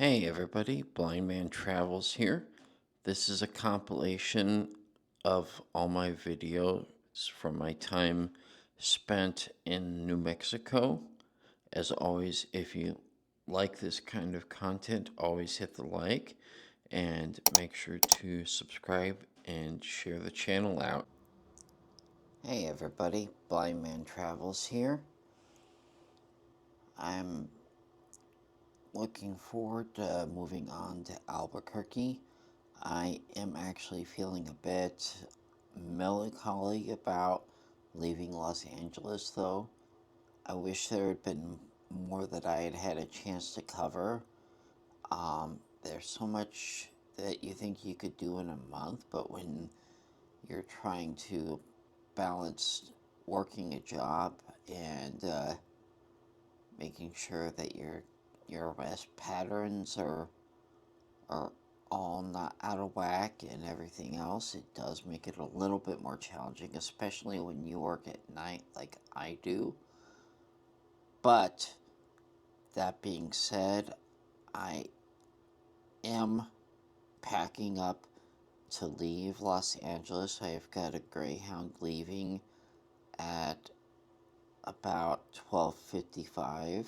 Hey everybody, Blind Man Travels here. This is a compilation of all my videos from my time spent in New Mexico. As always, if you like this kind of content, always hit the like and make sure to subscribe and share the channel out. Hey everybody, Blind Man Travels here. I'm looking forward to moving on to Albuquerque. I am actually feeling a bit melancholy about leaving Los Angeles, though. I wish there had been more that I had had a chance to cover. There's so much that you think you could do in a month, but when you're trying to balance working a job and making sure that your rest patterns are all not out of whack and everything else, it does make it a little bit more challenging, especially when you work at night like I do. But that being said, I am packing up to leave Los Angeles. I've got a Greyhound leaving at about 12:55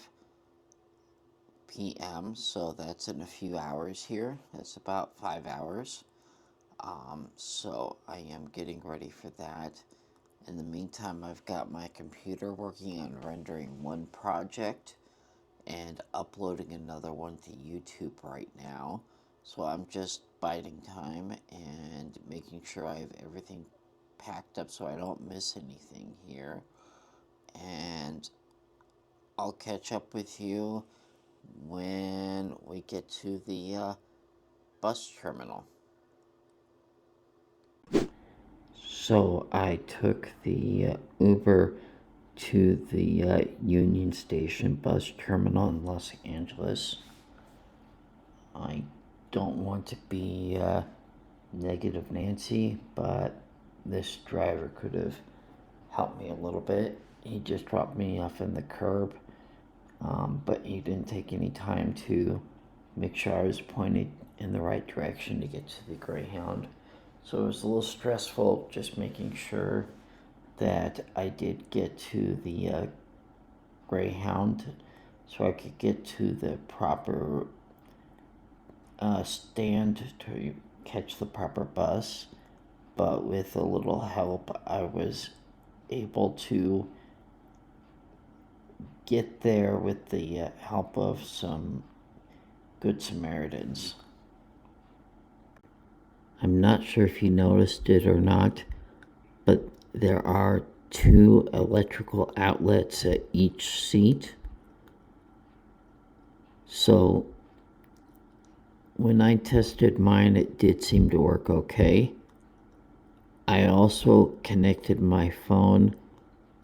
p.m., so that's in a few hours here. That's about 5 hours. So I am getting ready for that. In the meantime, I've got my computer working on rendering one project and uploading another one to YouTube right now. So I'm just biding time and making sure I have everything packed up so I don't miss anything here. And I'll catch up with you when we get to the bus terminal. So I took the Uber to the Union Station bus terminal in Los Angeles. I don't want to be negative Nancy, but this driver could have helped me a little bit. He just dropped me off in the curb, but he didn't take any time to make sure I was pointed in the right direction to get to the Greyhound. So it was a little stressful just making sure that I did get to the Greyhound so I could get to the proper stand to catch the proper bus. But with a little help, I was able to get there with the help of some Good Samaritans. I'm not sure if you noticed it or not, but there are 2 electrical outlets at each seat. So when I tested mine, it did seem to work okay. I also connected my phone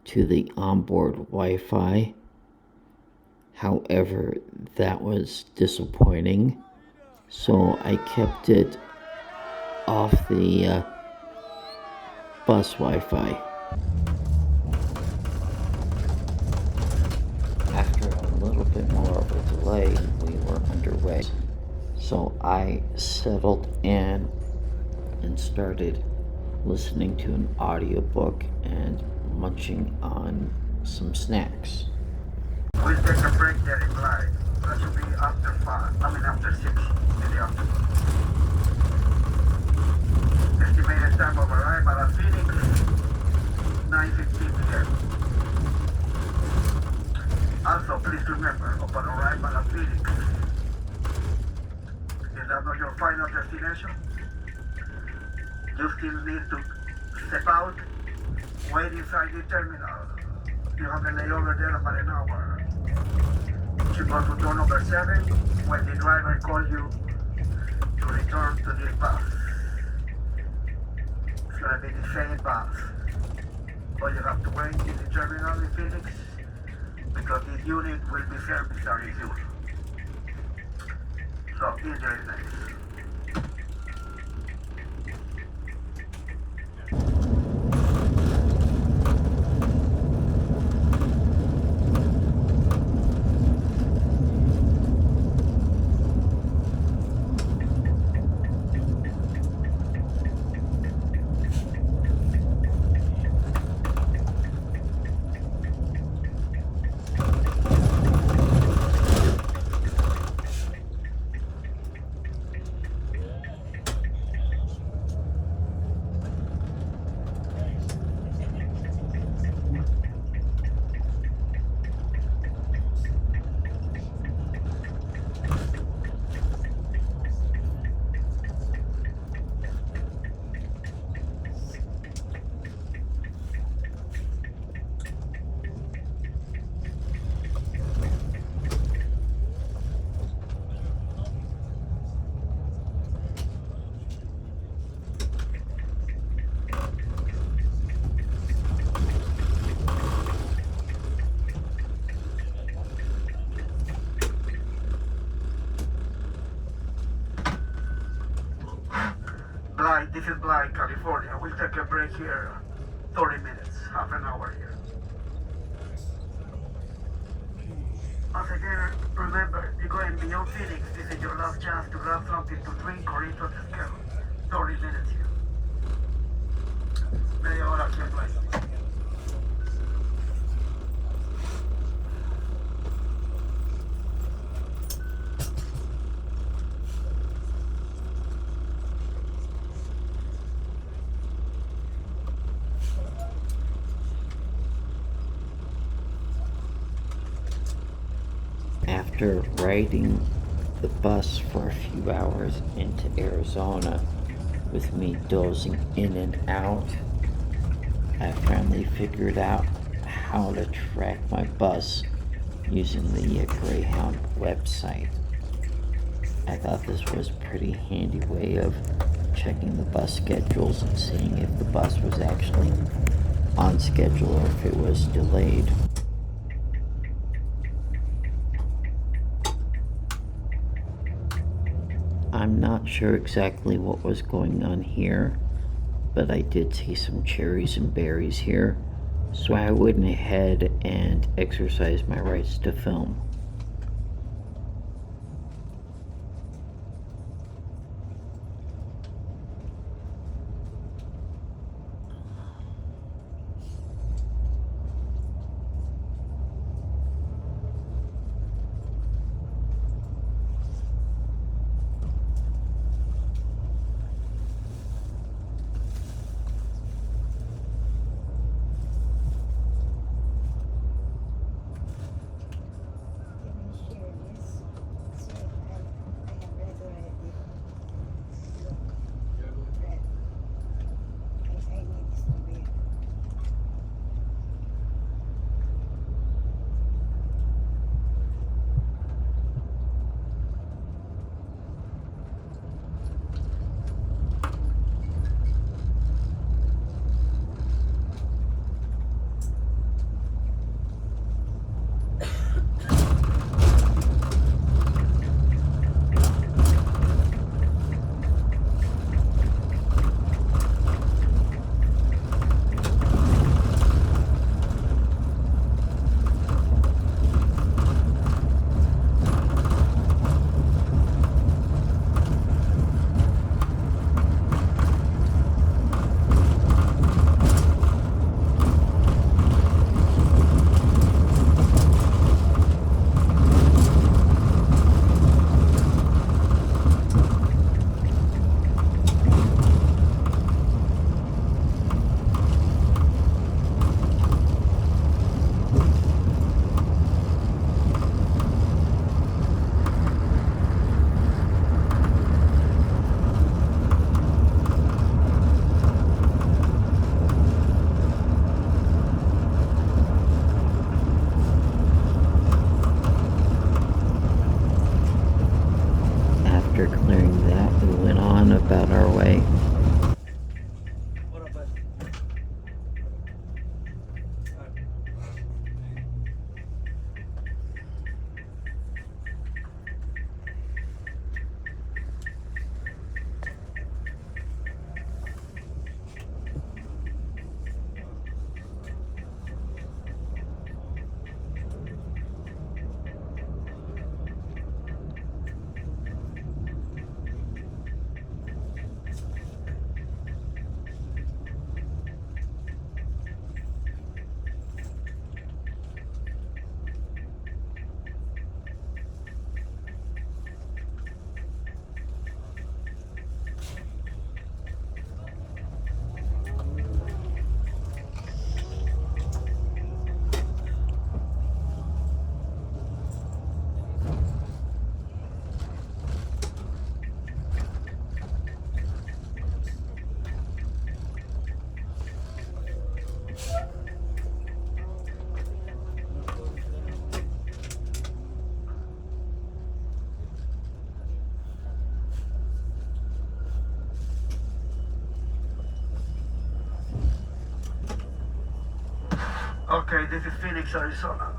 to the onboard Wi-Fi. However, that was disappointing. So I kept it off the bus Wi-Fi. After a little bit more of a delay, we were underway. So I settled in and started listening to an audiobook and munching on some snacks. We'll take a break there in Blythe. That should be after 6 in the afternoon. Estimated time of arrival at Phoenix, 9:15 p.m. Also, please remember, upon arrival at Phoenix, is that not your final destination? You still need to step out, wait inside the terminal. You have a layover there about an hour. You go to door number 7 when the driver calls you to return to this bus. It's going to be the same bus. But you have to wait in the terminal in Phoenix because this unit will be serviced as usual. So, enjoy the night. This is Blythe, California. We'll take a break here. 30 minutes, half an hour here. Once again, remember, you're going beyond Phoenix. This is your last chance to grab something to drink or eat on the scale. 30 minutes here. Media hora aquí en Blythe. After riding the bus for a few hours into Arizona, with me dozing in and out, I finally figured out how to track my bus using the Greyhound website. I thought this was a pretty handy way of checking the bus schedules and seeing if the bus was actually on schedule or if it was delayed. I'm not sure exactly what was going on here, but I did see some cherries and berries here, so I went ahead and exercised my rights to film. About our way. Okay, this is Phoenix, Arizona.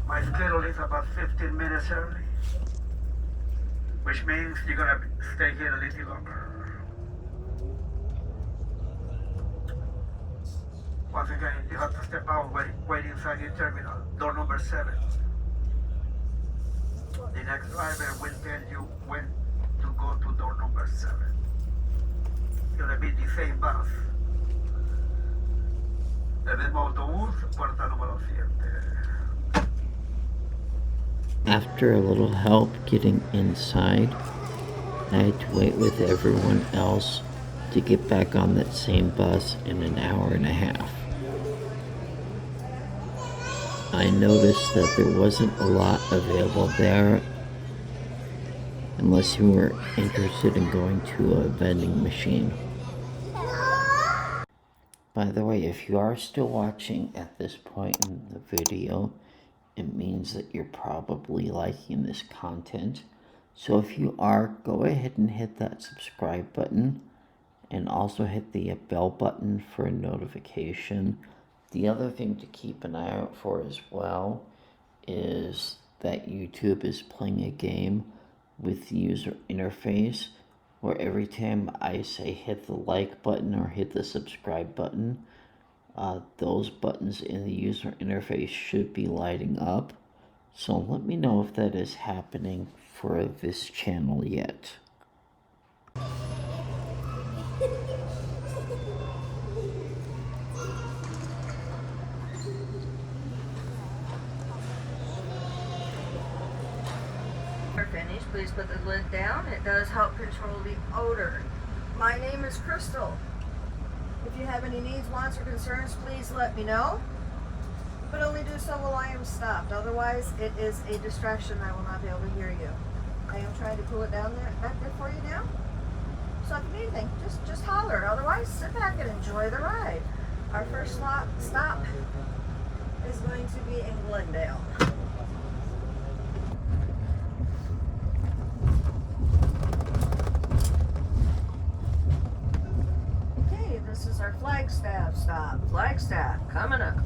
My schedule is about 15 minutes early. which means you're gonna stay here a little longer. Once again, you have to step out, wait inside the terminal, door number 7. The next driver will tell you when to go to door number 7. It's gonna be the same bus. El mismo autobús, puerta número 7. After a little help getting inside, I had to wait with everyone else to get back on that same bus in an hour and a half. I noticed that there wasn't a lot available there unless you were interested in going to a vending machine. By the way, if you are still watching at this point in the video, it means that you're probably liking this content. So if you are, go ahead and hit that subscribe button and also hit the bell button for a notification. The other thing to keep an eye out for as well is that YouTube is playing a game with the user interface where every time I say hit the like button or hit the subscribe button, those buttons in the user interface should be lighting up. So let me know if that is happening for this channel yet. Finished, please put the lid down. It does help control the odor. My name is Crystal. If you have any needs, wants, or concerns, please let me know. But only do so while I am stopped. Otherwise, it is a distraction. I will not be able to hear you. I am trying to cool it down there, back there for you now. So if you need anything, just holler. Otherwise, sit back and enjoy the ride. Our first stop is going to be in Glendale. This is our Flagstaff stop. Flagstaff coming up.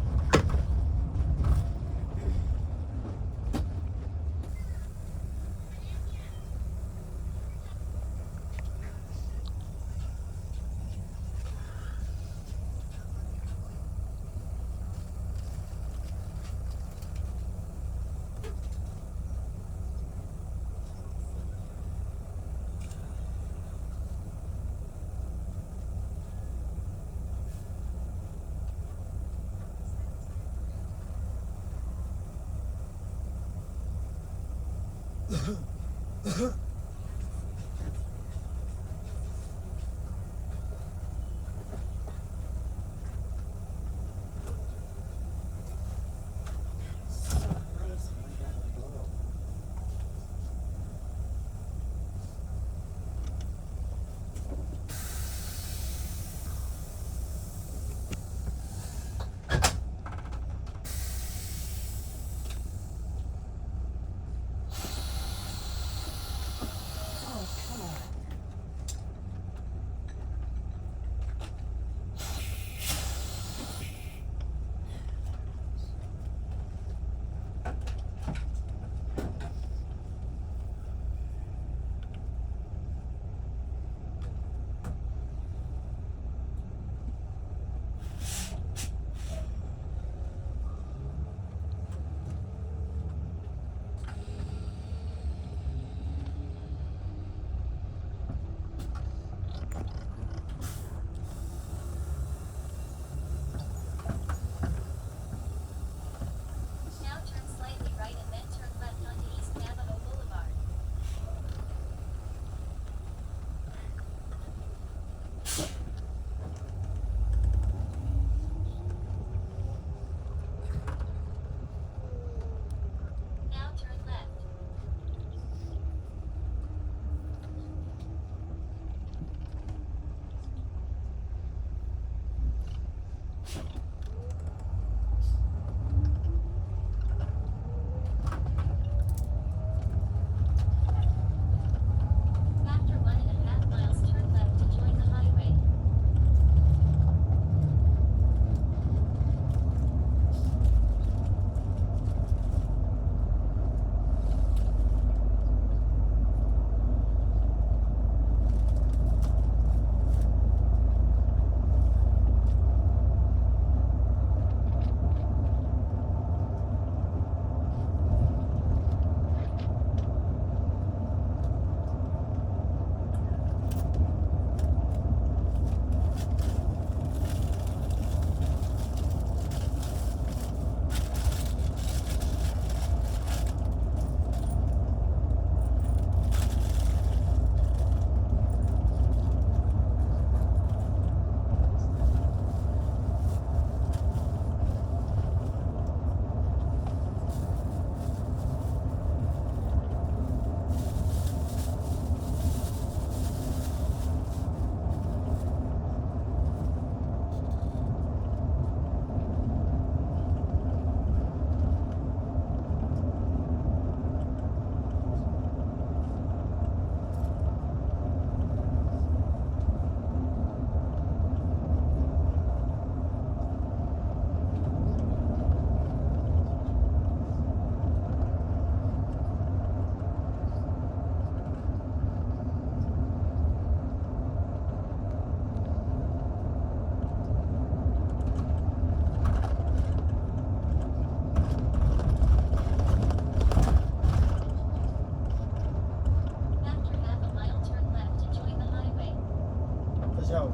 Yeah,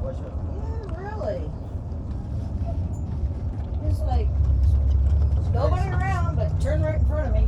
really. It's like nobody around, but turn right in front of me.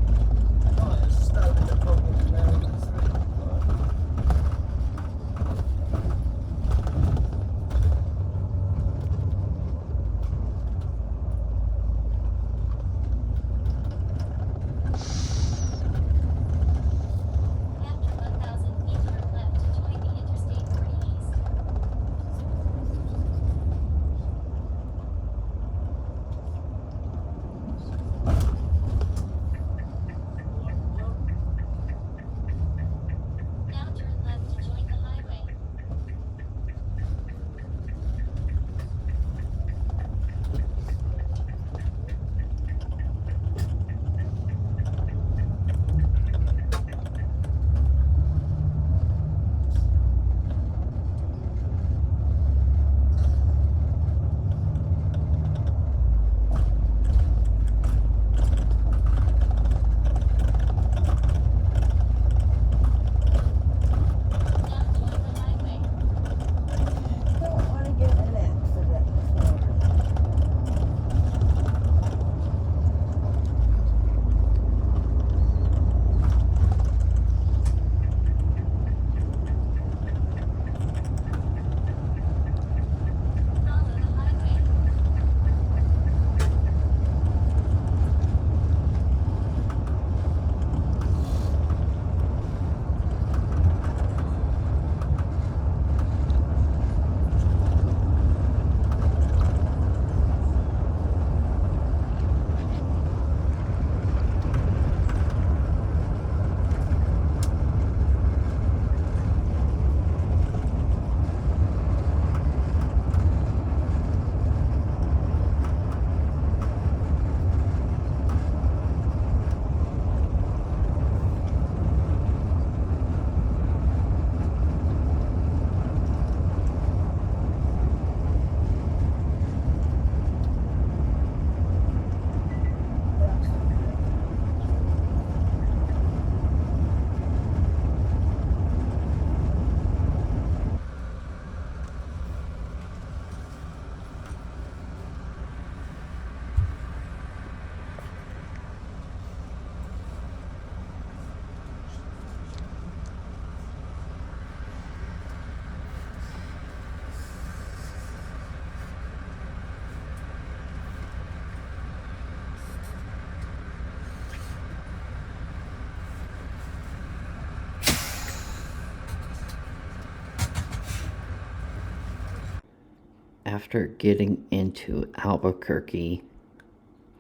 After getting into Albuquerque,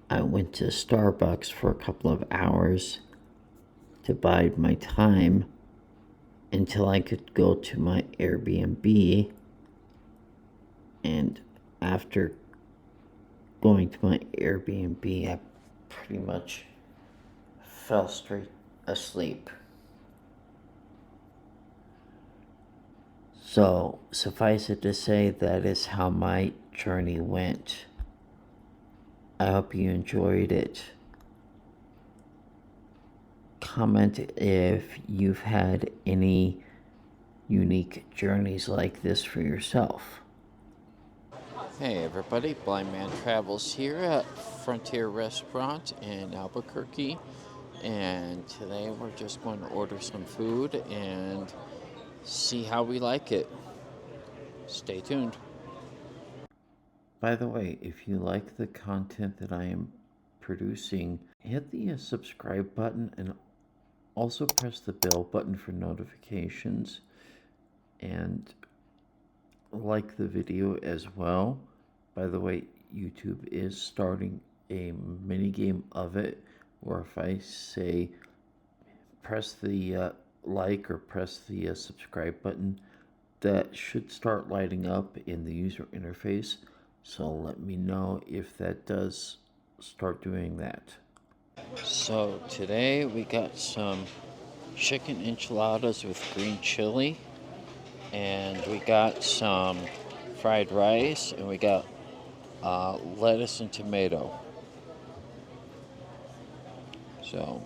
I went to Starbucks for a couple of hours to bide my time until I could go to my Airbnb. And after going to my Airbnb, I pretty much fell straight asleep. So, suffice it to say, that is how my journey went. I hope you enjoyed it. Comment if you've had any unique journeys like this for yourself. Hey everybody, Blind Man Travels here at Frontier Restaurant in Albuquerque. And today we're just going to order some food and see how we like it. Stay tuned. By the way, if you like the content that I am producing, hit the subscribe button and also press the bell button for notifications, and like the video as well. By the way, YouTube is starting a mini game of it, where if I say press the like or press the subscribe button, that should start lighting up in the user interface. So let me know if that does start doing that. So today we got some chicken enchiladas with green chili, and we got some fried rice, and we got lettuce and tomato. So,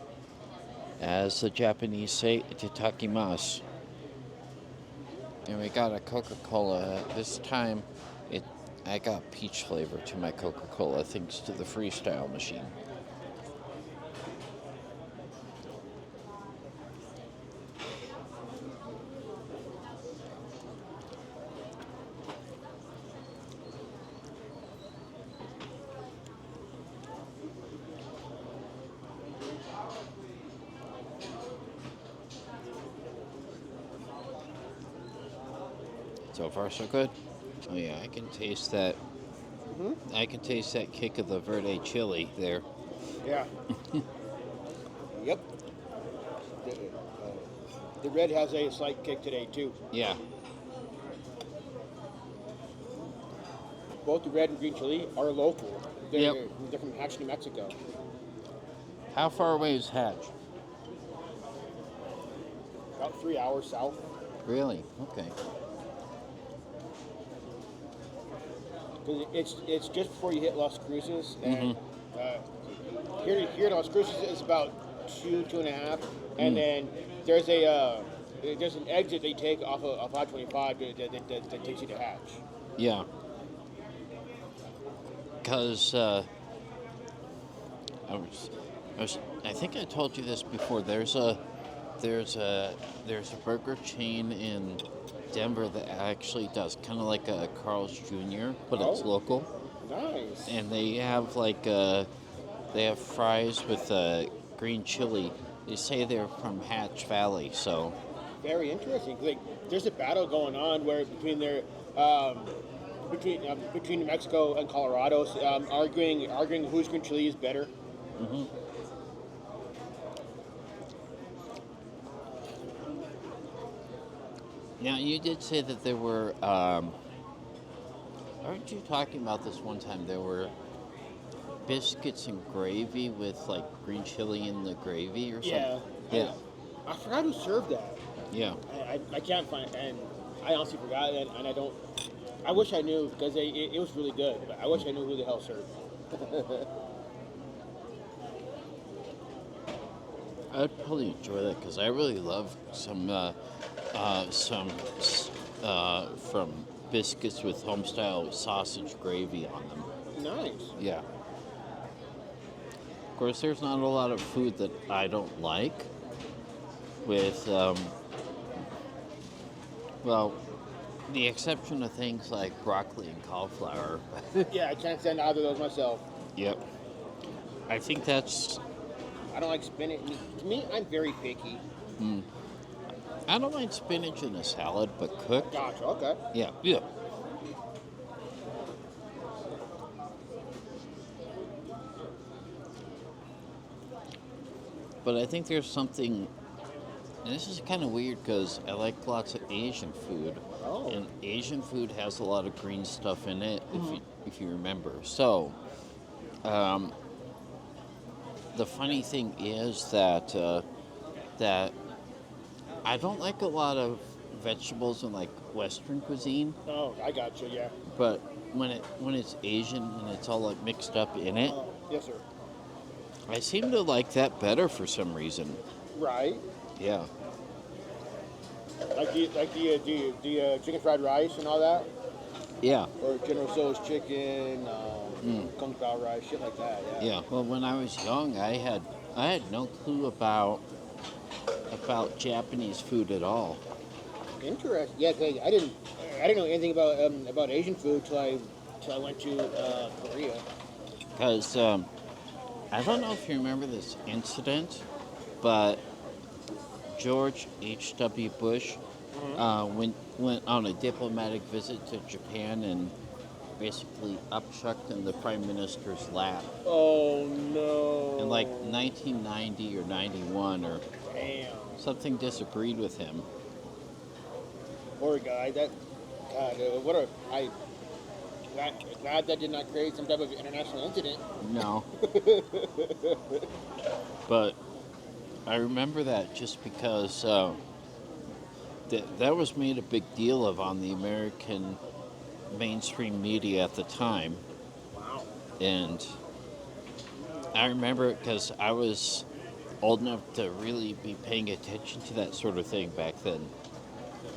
as the Japanese say, itadakimasu. And we got a Coca-Cola. This time, I got peach flavor to my Coca-Cola thanks to the freestyle machine. So far, so good. Oh yeah, I can taste that. I can taste that kick of the Verde chili there. Yeah. Yep. The red has a slight kick today too. Yeah. Both the red and green chili are local. Yep. They're from Hatch, New Mexico. How far away is Hatch? About 3 hours south. Really? Okay. 'Cause it's just before you hit Las Cruces, and here at Las Cruces is about 2.5, and then there's an exit they take off of I-25 that takes you to Hatch. Yeah. Because I think I told you this before. There's a burger chain in Denver that actually does kind of like a Carl's Jr., but it's local. Nice. And they have they have fries with green chili. They say they're from Hatch Valley, so. Very interesting. Like, there's a battle going on where between New Mexico and Colorado, arguing whose green chili is better. Mm-hmm. Now, you did say that there were, aren't you talking about this one time? There were biscuits and gravy with, like, green chili in the gravy or something? Yeah. I forgot who served that. Yeah. I can't find, and I honestly forgot it, and I don't, I wish I knew, because it was really good, but I wish I knew who the hell served it. I'd probably enjoy that because I really love some from biscuits with home-style sausage gravy on them. Nice. Yeah. Of course, there's not a lot of food that I don't like. With the exception of things like broccoli and cauliflower. Yeah, I can't stand either of those myself. Yep. I think that's. I don't like spinach. To me, I'm very picky. I don't mind spinach in a salad, but cooked. Gotcha. Okay. Yeah. But I think there's something, and this is kind of weird because I like lots of Asian food, and Asian food has a lot of green stuff in it, if you remember. So, the funny thing is that I don't like a lot of vegetables in like Western cuisine. Oh, I got you. Yeah. But when it's Asian and it's all like mixed up in it, Yes, sir. I seem to like that better for some reason. Right. Yeah. Like the chicken fried rice and all that. Yeah. Or General Tso's chicken, kung pao rice, shit like that. Yeah. Yeah. Well, when I was young, I had no clue about Japanese food at all. Interesting. Yeah, 'cause I didn't know anything about Asian food till I went to Korea. Because I don't know if you remember this incident, but George H.W. Bush went on a diplomatic visit to Japan and basically upchucked in the prime minister's lap. Oh no! In like 1990 or 91 or something disagreed with him. Poor guy. Glad that did not create some type of international incident. No. But I remember that just because that was made a big deal of on the American mainstream media at the time. Wow. And I remember it because I was old enough to really be paying attention to that sort of thing back then.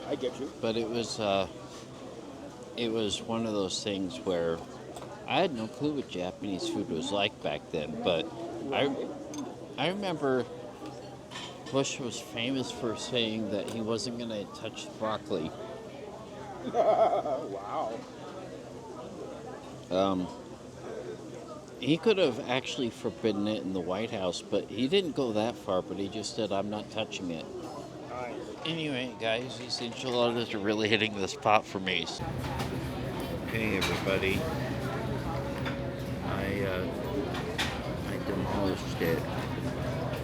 I get you. But it was one of those things where I had no clue what Japanese food was like back then. But I I remember Bush was famous for saying that he wasn't going to touch broccoli. Wow. He could have actually forbidden it in the White House, but he didn't go that far. But he just said, "I'm not touching it." Nice. Anyway, guys, these enchiladas are really hitting the spot for me. Hey, everybody. I demolished it.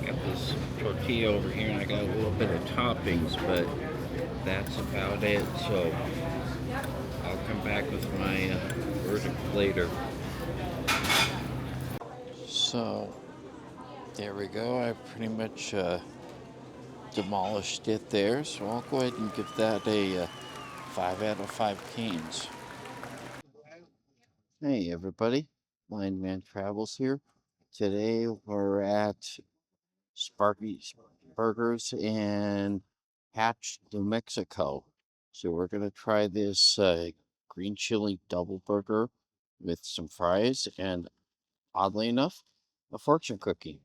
Got this tortilla over here, and I got a little bit of toppings, but that's about it. So I'll come back with my verdict later. So there we go. I pretty much demolished it there. So I'll go ahead and give that a 5 out of 5 canes. Hey everybody, Blind Man Travels here. Today we're at Sparkys Burgers in Hatch, New Mexico. So we're gonna try this green chili double burger with some fries and, oddly enough, a fortune cookie.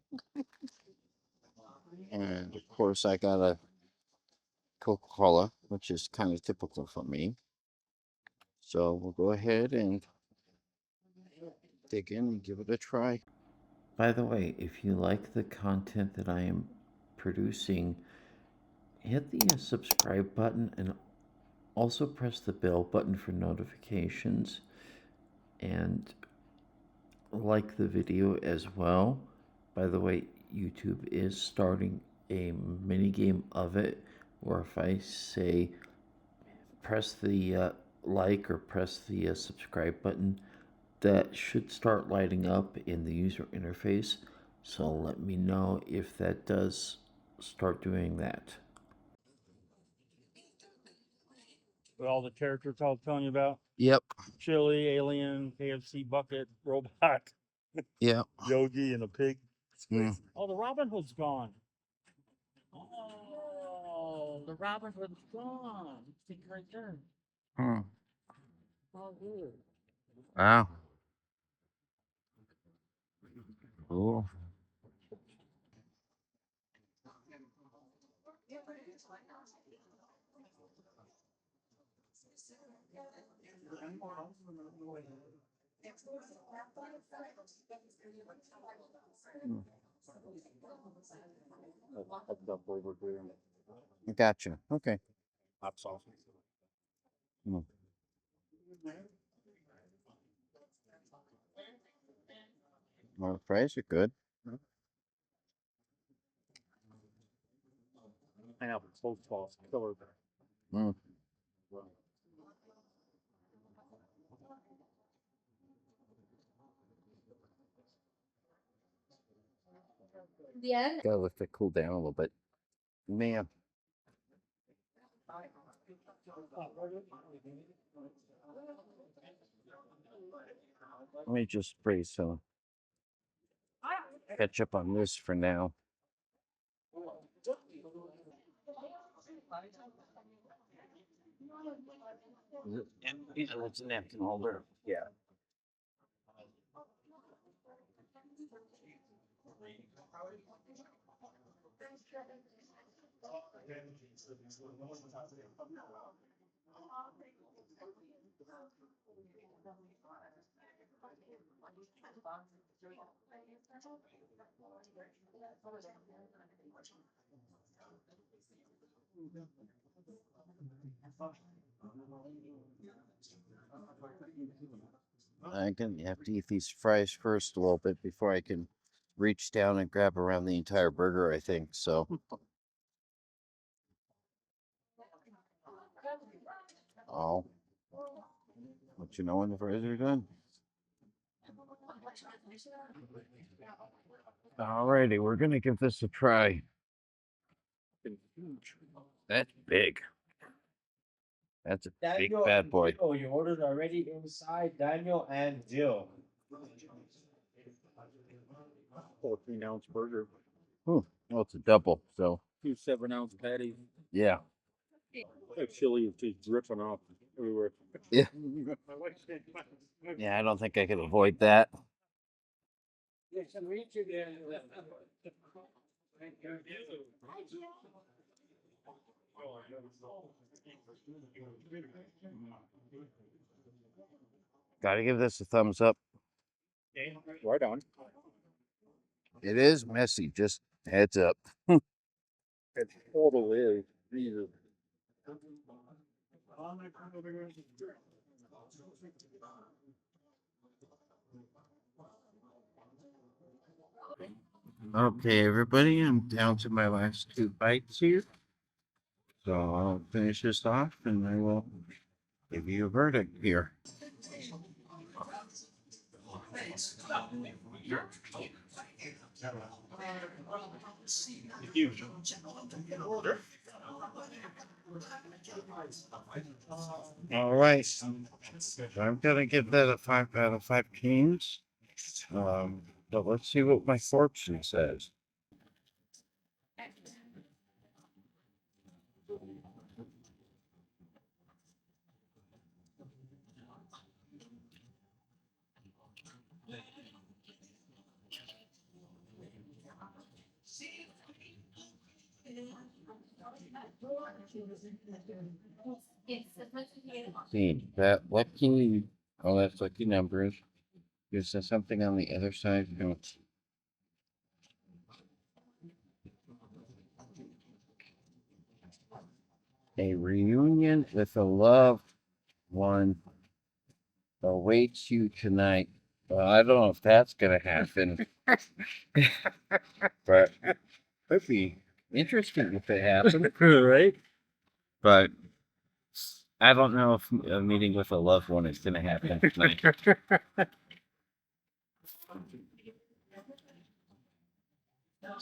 And of course I got a Coca-Cola, which is kind of typical for me. So we'll go ahead and dig in and give it a try. By the way, if you like the content that I am producing, hit the subscribe button and also press the bell button for notifications, and like the video as well. By the way, YouTube is starting a mini game of it, where if I say press the like or press the subscribe button, that should start lighting up in the user interface. So let me know if that does start doing that. With all the characters I was telling you about. Yep. Chili, alien, KFC bucket, robot, Yep. Yogi, and a pig. Mm. Oh, the Robin Hood's gone. Oh, the Robin Hood's gone. It's right there. Hmm. Oh, good. Wow. Cool. Gotcha. Okay. Hot sauce. Mm. Well, the fries are good. Pineapple toast sauce. Killer. Mm. Gotta let it cool down a little bit. Man. Let me just spray some ketchup on this for now. Yeah, that's a napkin holder. Yeah. I'm gonna have to eat these fries first a little bit before I can reach down and grab around the entire burger, I think. So, oh, let you know when the fries are done. Alrighty, we're gonna give this a try. That's big. That's a big bad boy. Jill, your order's already inside. Daniel and Jill. 14-ounce burger. Well, it's a double, so 2 7-ounce patties. yeah. That chili is just dripping off everywhere. Yeah. Yeah, I don't think I could avoid that. Gotta give this a thumbs up. Right on. It is messy, just heads up. It totally is. Jesus. Okay, everybody, I'm down to my last 2 bites here. So I'll finish this off and I will give you a verdict here. All right, so I'm gonna give that a 5 out of 5 canes. But let's see what my fortune says. See that lucky, oh, that's lucky numbers. Is there something on the other side? No. A reunion with a loved one awaits you tonight. Well, I don't know if that's gonna happen, but it'd be interesting if it happened. Right? But I don't know if a meeting with a loved one is gonna happen tonight.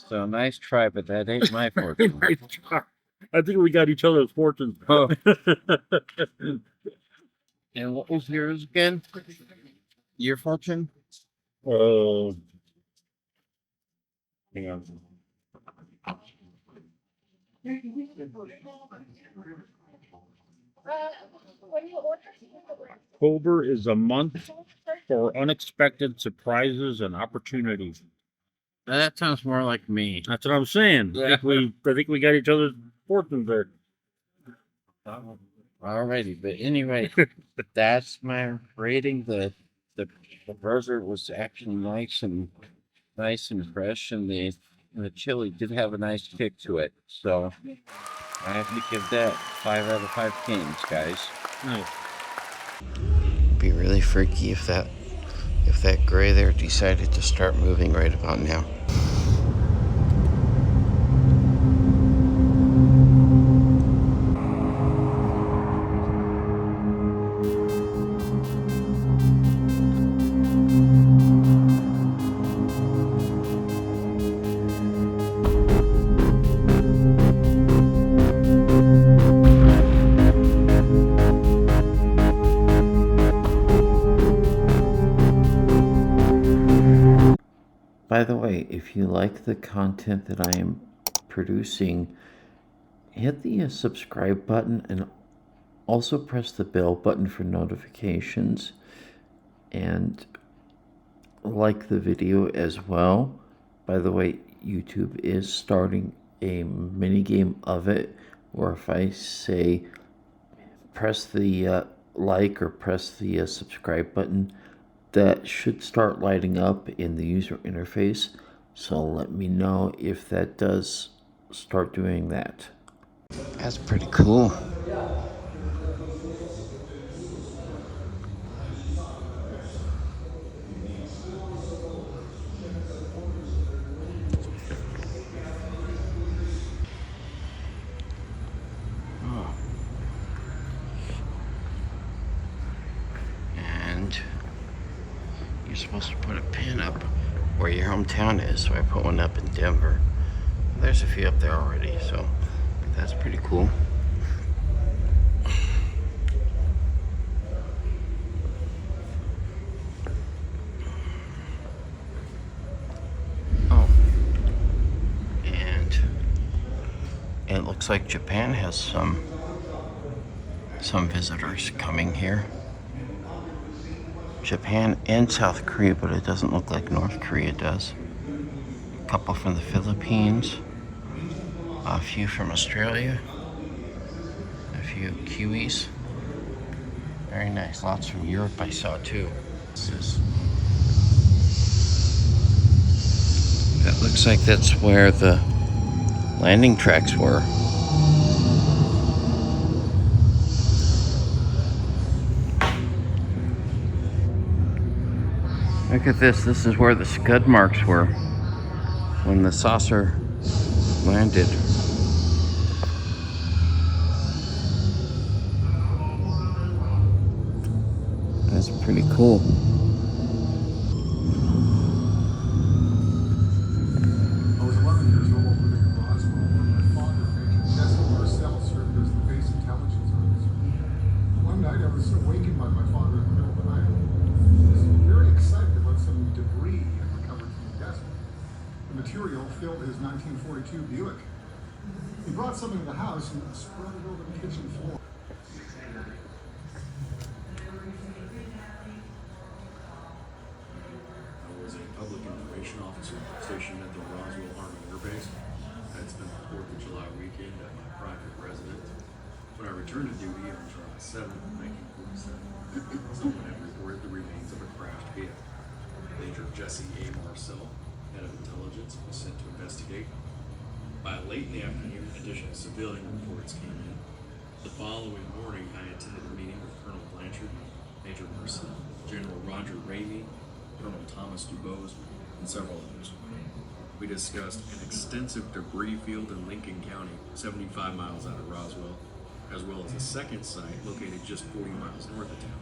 So nice try, but that ain't my fortune. I think we got each other's fortunes. Oh. And what was yours again? Your fortune? Hang on. October is a month for unexpected surprises and opportunities. Now, that sounds more like me. That's what I'm saying. Yeah. I think we got each other's fortunes there. Alrighty, but anyway, that's my rating. The burger was actually nice and fresh, and the chili did have a nice kick to it. So I have to give that 5 out of 5 canes, guys. Nice. Be really freaky if that gray there decided to start moving right about now. By the way, if you like the content that I am producing, hit the subscribe button and also press the bell button for notifications, and like the video as well. By the way, YouTube is starting a mini game of it, where if I say press the like or press the subscribe button, that should start lighting up in the user interface. So let me know if that does start doing that. That's pretty cool. And you're supposed to put a pin up where your hometown is, so I put one up in Denver. There's a few up there already, so that's pretty cool. Oh, and it looks like Japan has some some visitors coming here. Japan and South Korea, but it doesn't look like North Korea does. A couple from the Philippines, a few from Australia, a few Kiwis. Very nice. Lots from Europe I saw too. That looks like that's where the landing tracks were. Look at this. This is where the scud marks were when the saucer landed. That's pretty cool. I was 11 years old living in Roswell when my father, Major General served as the base intelligence officer. One night I was awakened by my father in the middle of the night. He was very excited about some debris he had recovered from the desert. The material filled his 1942 Buick. He brought some into the house and spread it over the kitchen floor. I was a public information officer stationed at the Roswell Army Air Base. I had spent the 4th of July weekend at my private residence. When I returned to duty on July 7th, 1947, someone had reported the remains of a crashed vehicle. Major Jesse A. Marcel, head of intelligence, was sent to investigate. By late in the afternoon, additional civilian reports came in. The following morning, I attended a meeting with Colonel Blanchard, Major Marcel, General Roger Ramey, Colonel Thomas Dubose, and several others. We discussed an extensive debris field in Lincoln County, 75 miles out of Roswell, as well as a second site located just 40 miles north of town.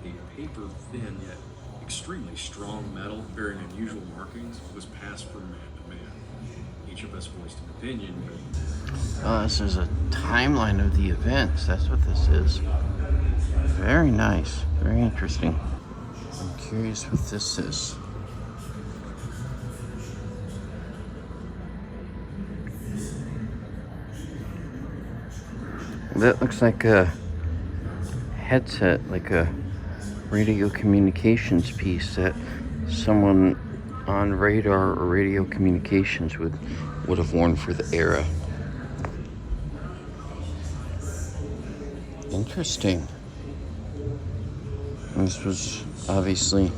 The paper-thin yet extremely strong metal bearing unusual markings was passed from man to man. Each of us voiced an opinion, but... Oh, this is a timeline of the events. That's what this is. Very nice. Very interesting. I'm curious what this is. That looks like a headset, like a radio communications piece that someone on radar or radio communications would have worn for the era. Interesting. And this was obviously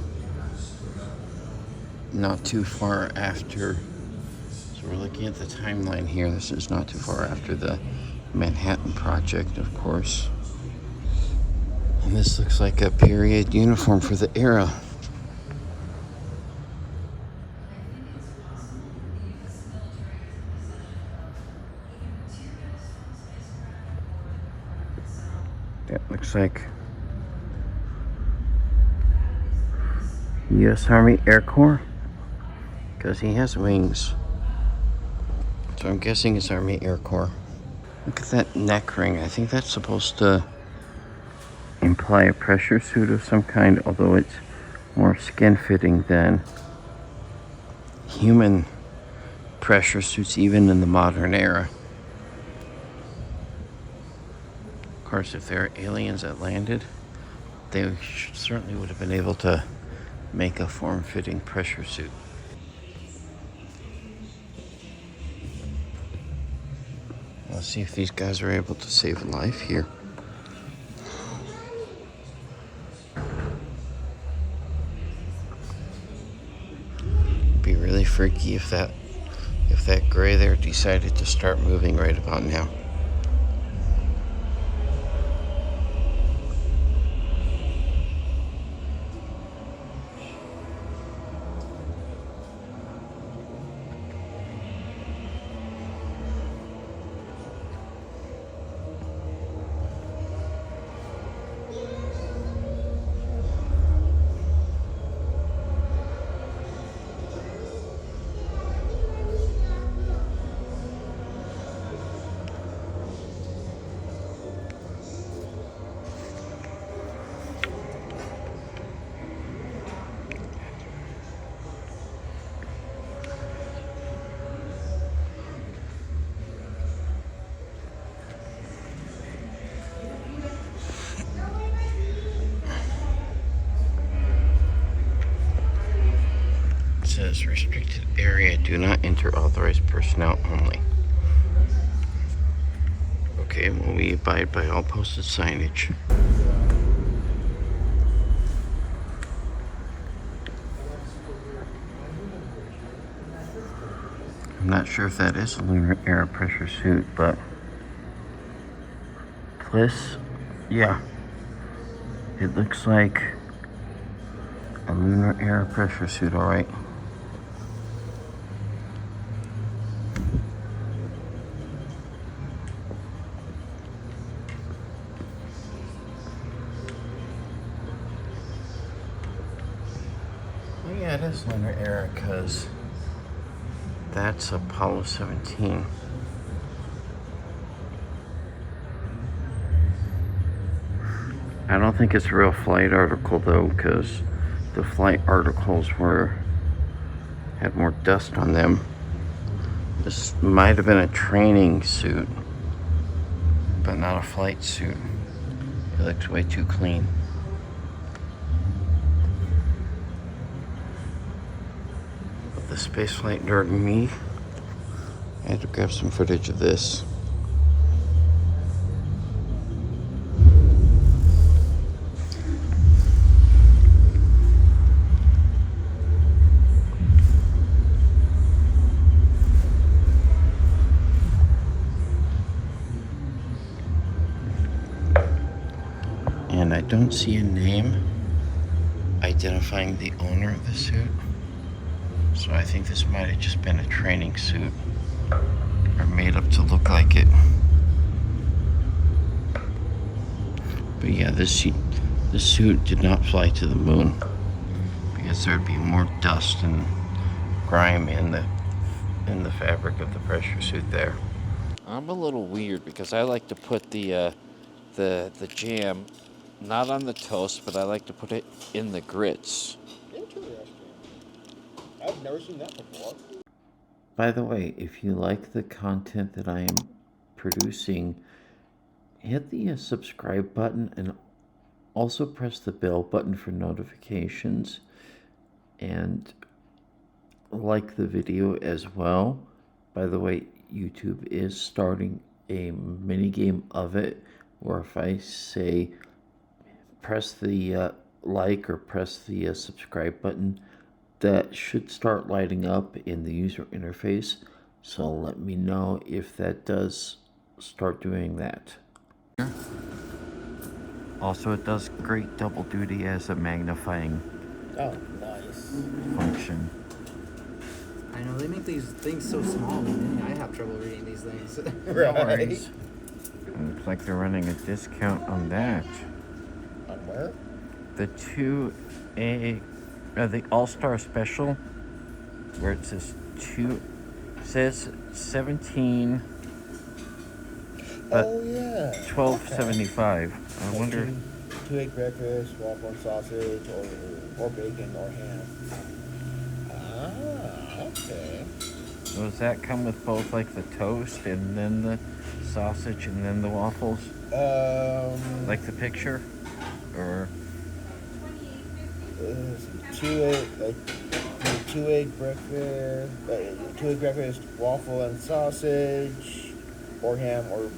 not too far after. So we're looking at the timeline here. This is not too far after the Manhattan Project, of course. And this looks like a period uniform for the era. That looks like U.S. Army Air Corps, because he has wings. So I'm guessing it's Army Air Corps. Look at that neck ring. I think that's supposed to imply a pressure suit of some kind, although it's more skin fitting than human pressure suits, even in the modern era. Of course, if there are aliens that landed, they certainly would have been able to make a form-fitting pressure suit. Let's see if these guys are able to save a life here. It'd be really freaky if that gray there decided to start moving right about now. Do not enter authorized personnel only. Okay, well, we abide by all posted signage. I'm not sure if that is a lunar air pressure suit, but this, yeah, it looks like a lunar air pressure suit, all right. Oh yeah, it is lunar air because that's Apollo 17. I don't think it's a real flight article though, because the flight articles had more dust on them. This might have been a training suit, but not a flight suit. It looks way too clean. But the spaceflight nerd in me, I had to grab some footage of this. And I don't see a name identifying the owner of the suit. So I think this might have just been a training suit or made up to look like it. But yeah, this suit did not fly to the moon because there'd be more dust and grime in the fabric of the pressure suit there. I'm a little weird because I like to put the jam not on the toast, but I like to put it in the grits. Interesting. I've never seen that before. By the way, if you like the content that I am producing, hit the subscribe button and also press the bell button for notifications, and like the video as well. By the way, YouTube is starting a mini game of it, where if I say press the like or press the subscribe button, that should start lighting up in the user interface. So let me know if that does start doing that. Also, it does great double duty as a magnifying function. I know, they make these things so small, man. I have trouble reading these things. No worries. Looks like they're running a discount on that. On where? The the All-Star Special, where it says 17, but oh yeah, $12.75. I wonder. 2 egg breakfast, waffle and sausage, or bacon or ham. Ah, okay. So does that come with both, like the toast and then the sausage and then the waffles? Like the picture, or? 2 egg breakfast, waffle and sausage, or ham, or.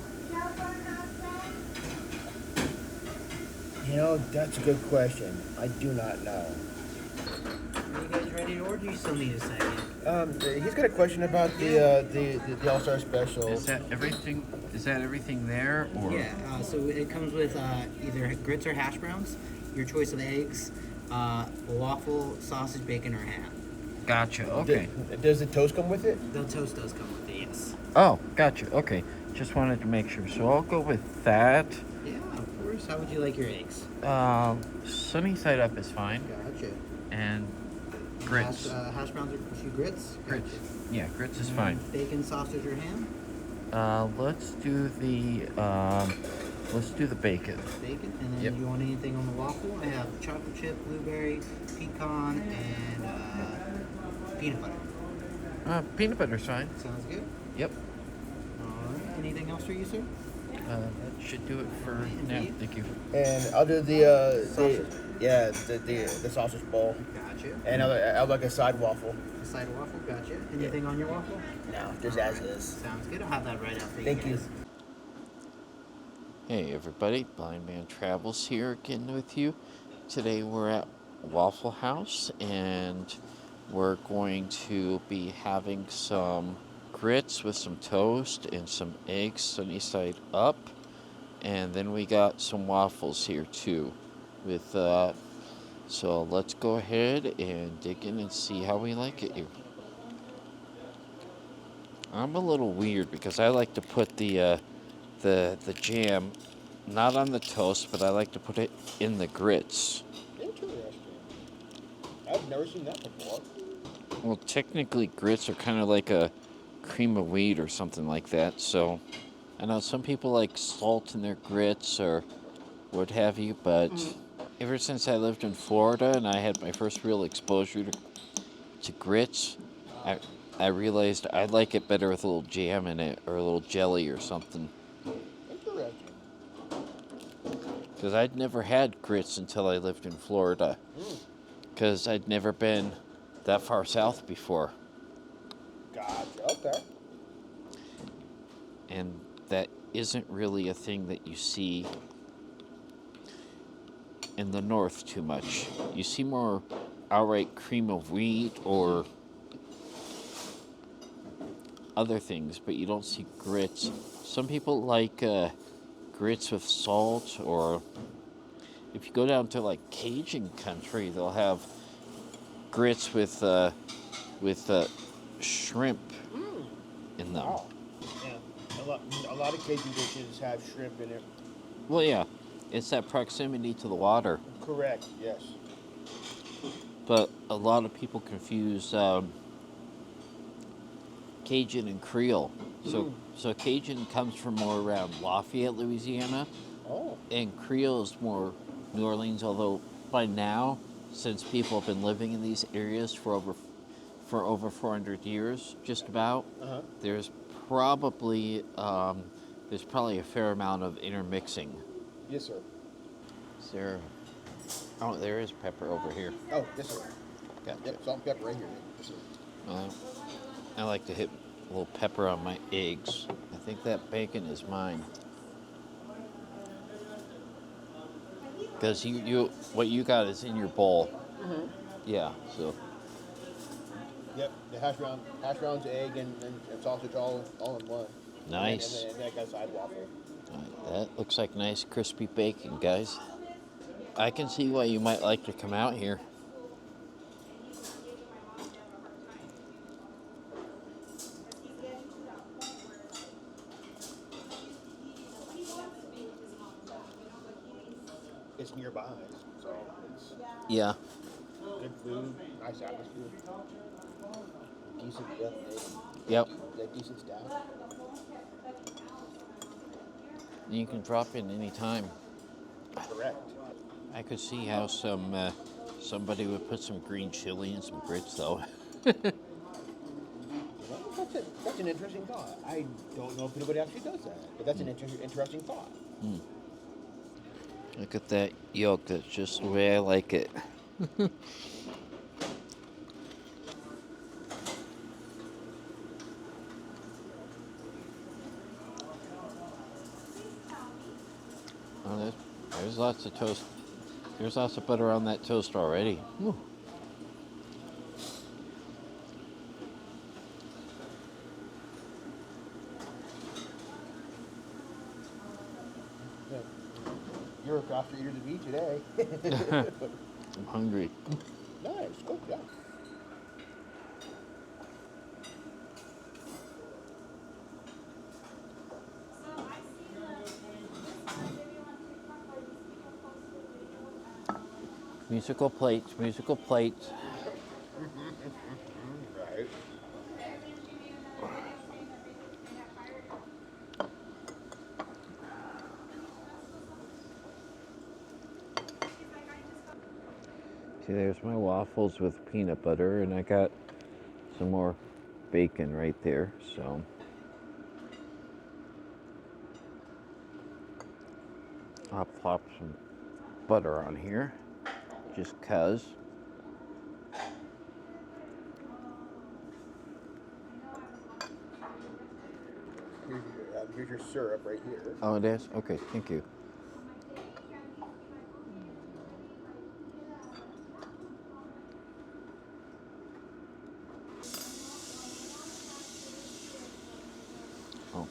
You know, that's a good question. I do not know. Are you guys ready to order? You still need a second. He's got a question about the All-Star Special. Is that everything? Is that everything there, or? Yeah. So it comes with either grits or hash browns, your choice of eggs, waffle, sausage, bacon, or ham. Gotcha. Okay. Does the toast come with it? The toast does come with it, yes. Oh, gotcha. Okay. Just wanted to make sure. So I'll go with that. Yeah, of course. How would you like your eggs? Sunny side up is fine. Gotcha. And grits. Hash browns or two grits? Grits. Gotcha. Yeah, grits is fine. Bacon, sausage, or ham? Let's do the bacon. Bacon, and then Yep. do you want anything on the waffle? I have chocolate chip, blueberry, pecan, and peanut butter. Peanut butter's fine. Sounds good. Yep. All right. Anything else for you, sir? That should do it for now. Thank you. And I'll do the sausage bowl. Gotcha. And I'll like a side waffle. A side waffle, gotcha. Anything on your waffle? No, just as is. Sounds good. I'll have that right out for you. Thank you. guys. Hey everybody, Blind Man Travels here again with you. Today we're at Waffle House and we're going to be having some grits with some toast and some eggs sunny side up. And then we got some waffles here too. So let's go ahead and dig in and see how we like it here. I'm a little weird because I like to put the jam not on the toast, but I like to put it in the grits. Interesting. I've never seen that before. Well, technically grits are kind of like a cream of wheat or something like that. So I know some people like salt in their grits or what have you, but ever since I lived in Florida and I had my first real exposure to grits, I realized I like it better with a little jam in it or a little jelly or something. Interesting. Because I'd never had grits until I lived in Florida. Because I'd never been that far south before. Gotcha. Okay. And that isn't really a thing that you see in the north too much. You see more outright cream of wheat or other things, but you don't see grits. Some people like grits with salt, or if you go down to like Cajun country, they'll have grits with shrimp in them. Wow. Yeah. A lot of Cajun dishes have shrimp in it. Well, yeah, it's that proximity to the water. Correct. Yes. But a lot of people confuse Cajun and Creole. So Cajun comes from more around Lafayette, Louisiana, Oh. and Creole is more New Orleans. Although by now, since people have been living in these areas for over 400 years, just about, there's probably a fair amount of intermixing. Yes, sir. Is there? Oh, there is pepper over here. Oh, yes, sir. Gotcha. Yep, salt and pepper right here. Yes, sir. I like to hit a little pepper on my eggs. I think that bacon is mine. Because what you got is in your bowl. Yeah, so. Yep, the hash browns, egg, and sausage all in one. Nice. And then I got a side waffle. That looks like nice crispy bacon, guys. I can see why you might like to come out here. It's nearby, so it's Yeah. good food, nice atmosphere, decent Yep. decent staff. You can drop in any time. Correct. I could see how somebody would put some green chili and some grits, though. Well, that's an interesting thought. I don't know if anybody actually does that, but that's an interesting thought. Look at that yolk. That's just the way I like it. Oh, there's lots of toast. There's lots of butter on that toast already. Whew. Yeah. You're a faster eater than me today. I'm hungry. Nice, good job. Musical plates, musical plates. Right. See, there's my waffles with peanut butter, and I got some more bacon right there, so. I'll plop some butter on here, just 'cause. Here's your syrup right here. Oh, it is? Okay, thank you. Oh.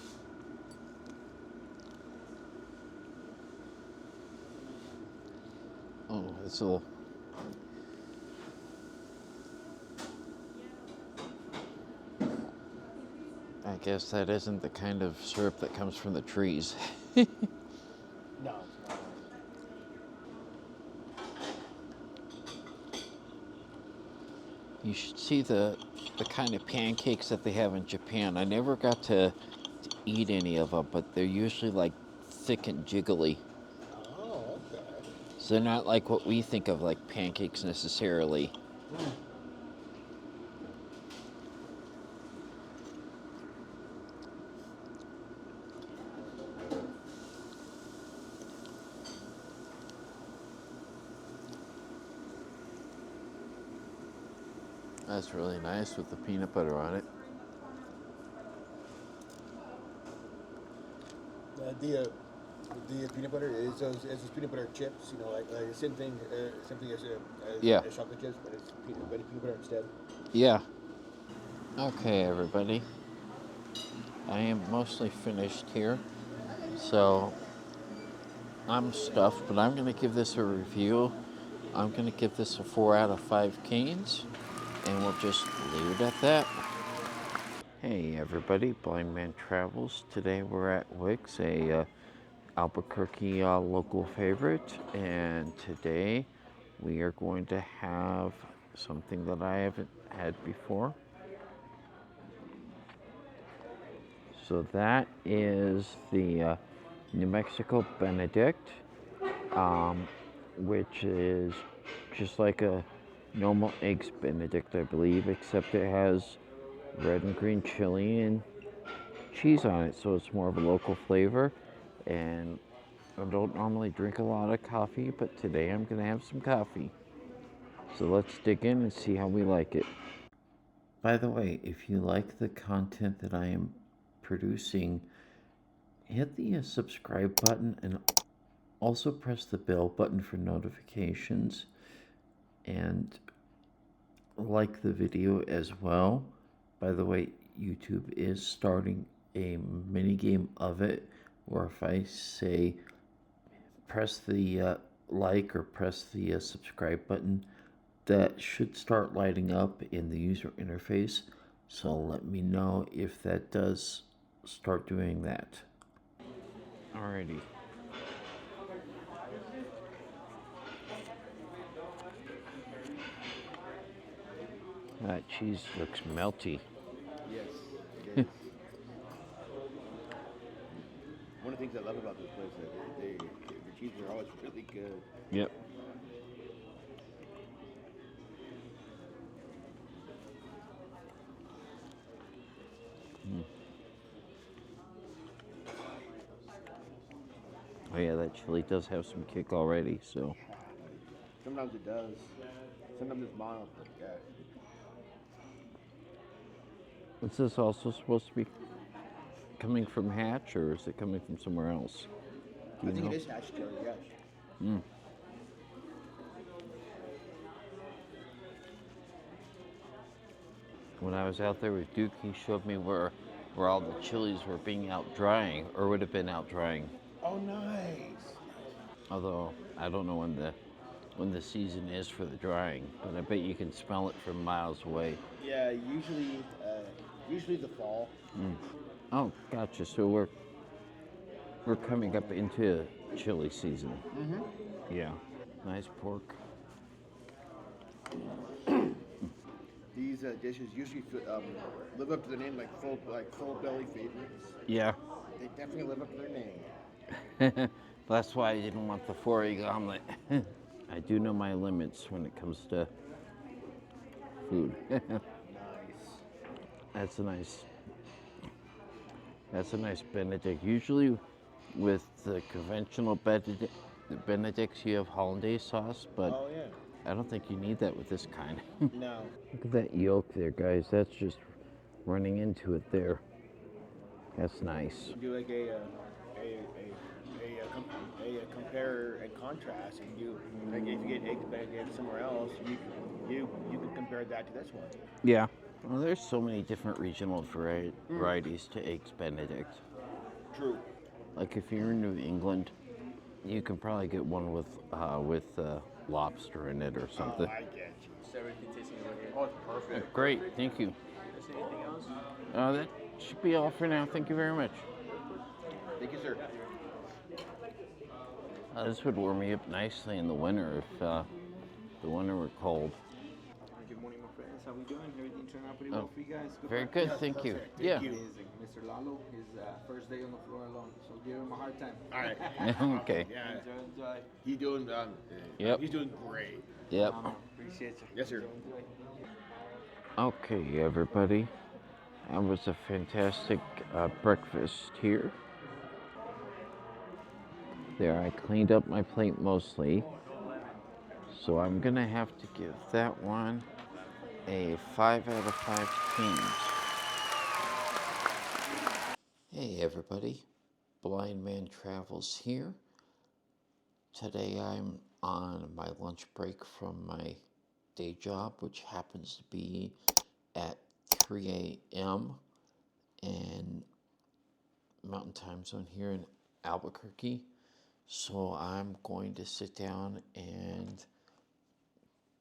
Oh, it's a little. I guess that isn't the kind of syrup that comes from the trees. No, it's not. You should see the kind of pancakes that they have in Japan. I never got to eat any of them, but they're usually like thick and jiggly. Oh, okay. So they're not like what we think of like pancakes necessarily. That's really nice with the peanut butter on it. The peanut butter is those peanut butter chips. You know, like same thing Yeah. as chocolate chips, but it's peanut butter instead. Yeah. Okay, everybody. I am mostly finished here. So I'm stuffed, but I'm going to give this a review. I'm going to give this a 4 out of 5 canes, and we'll just leave it at that. Hey everybody, Blind Man Travels. Today we're at Weck's, a Albuquerque local favorite, and today we are going to have something that I haven't had before. So that is the New Mexico Benedict, which is just like a normal eggs Benedict, I believe, except it has red and green chili and cheese on it, so it's more of a local flavor. And I don't normally drink a lot of coffee, but today I'm gonna have some coffee. So let's dig in and see how we like it. By the way, if you like the content that I am producing, hit the subscribe button and also press the bell button for notifications, and like the video as well. By the way, YouTube is starting a mini game of it, where if I say press the like or press the subscribe button, that should start lighting up in the user interface. So let me know if that does start doing that. Alrighty. That cheese looks melty. Yes, it is. One of the things I love about this place is that the cheeses are always really good. Yep. Oh yeah, that chili does have some kick already, so. Sometimes it does. Sometimes it's mild, but yeah. Is this also supposed to be coming from Hatch, or is it coming from somewhere else? Do I you think know? it is hash chili, yes. When I was out there with Duke, he showed me where all the chilies were being out drying, or would have been out drying. Oh, nice. Although I don't know when the season is for the drying, but I bet you can smell it from miles away. Yeah, usually the fall. Oh, gotcha. So we're coming up into chili season. Yeah. Nice pork. These dishes usually live up to their name, like full belly favorites. Yeah. They definitely live up to their name. That's why I didn't want the 4-egg omelet. I do know my limits when it comes to food. Nice. That's a nice Benedict. Usually with the conventional Benedict's, you have hollandaise sauce, but Oh yeah. I don't think you need that with this kind. No. Look at that yolk there, guys. That's just running into it there. That's nice. Do like a compare and contrast. And you like if you get eggs Benedict somewhere else, you can compare that to this one. Yeah. Well, there's so many different regional varieties to Eggs Benedict. True. Like if you're in New England, you can probably get one with lobster in it or something. Oh, I get you. So everything tasting over here. Oh, it's perfect. Great, thank you. Is there anything else? That should be all for now. Thank you very much. Thank you, sir. This would warm me up nicely in the winter if the winter were cold. Good morning, my friends. How we doing? Everything turned out pretty well for you guys? Very good, thank you. Yeah. Amazing. Mr. Lalo, his first day on the floor alone, so give him a hard time. All right. Okay. Yeah. Enjoy. He's doing. Yep. He's doing great. Yep. Appreciate you. Yes, sir. Okay, everybody. That was a fantastic breakfast here. There, I cleaned up my plate mostly. So I'm gonna have to give that one a 5 out of 5 teams. Hey everybody, Blind Man Travels here. Today I'm on my lunch break from my day job, which happens to be at 3 a.m. in Mountain Time Zone here in Albuquerque. So I'm going to sit down and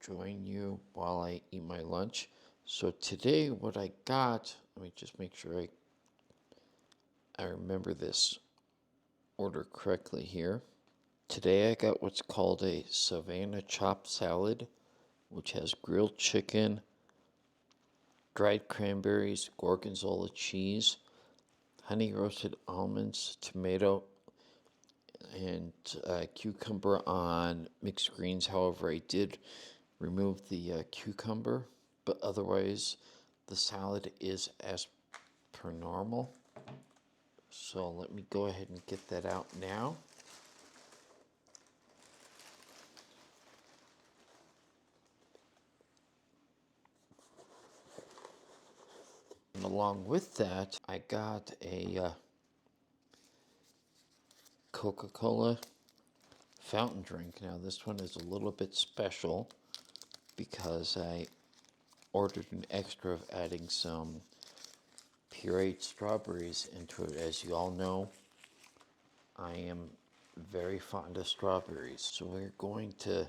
join you while I eat my lunch. So today what I got, let me just make sure I remember this order correctly here. Today I got what's called a Savannah chopped salad, which has grilled chicken, dried cranberries, gorgonzola cheese, honey roasted almonds, tomato, and cucumber on mixed greens. However, I did remove the cucumber, but otherwise the salad is as per normal. So let me go ahead and get that out now. And along with that, I got a Coca-Cola fountain drink. Now this one is a little bit special because I ordered an extra of adding some pureed strawberries into it. As you all know, I am very fond of strawberries. So we're going to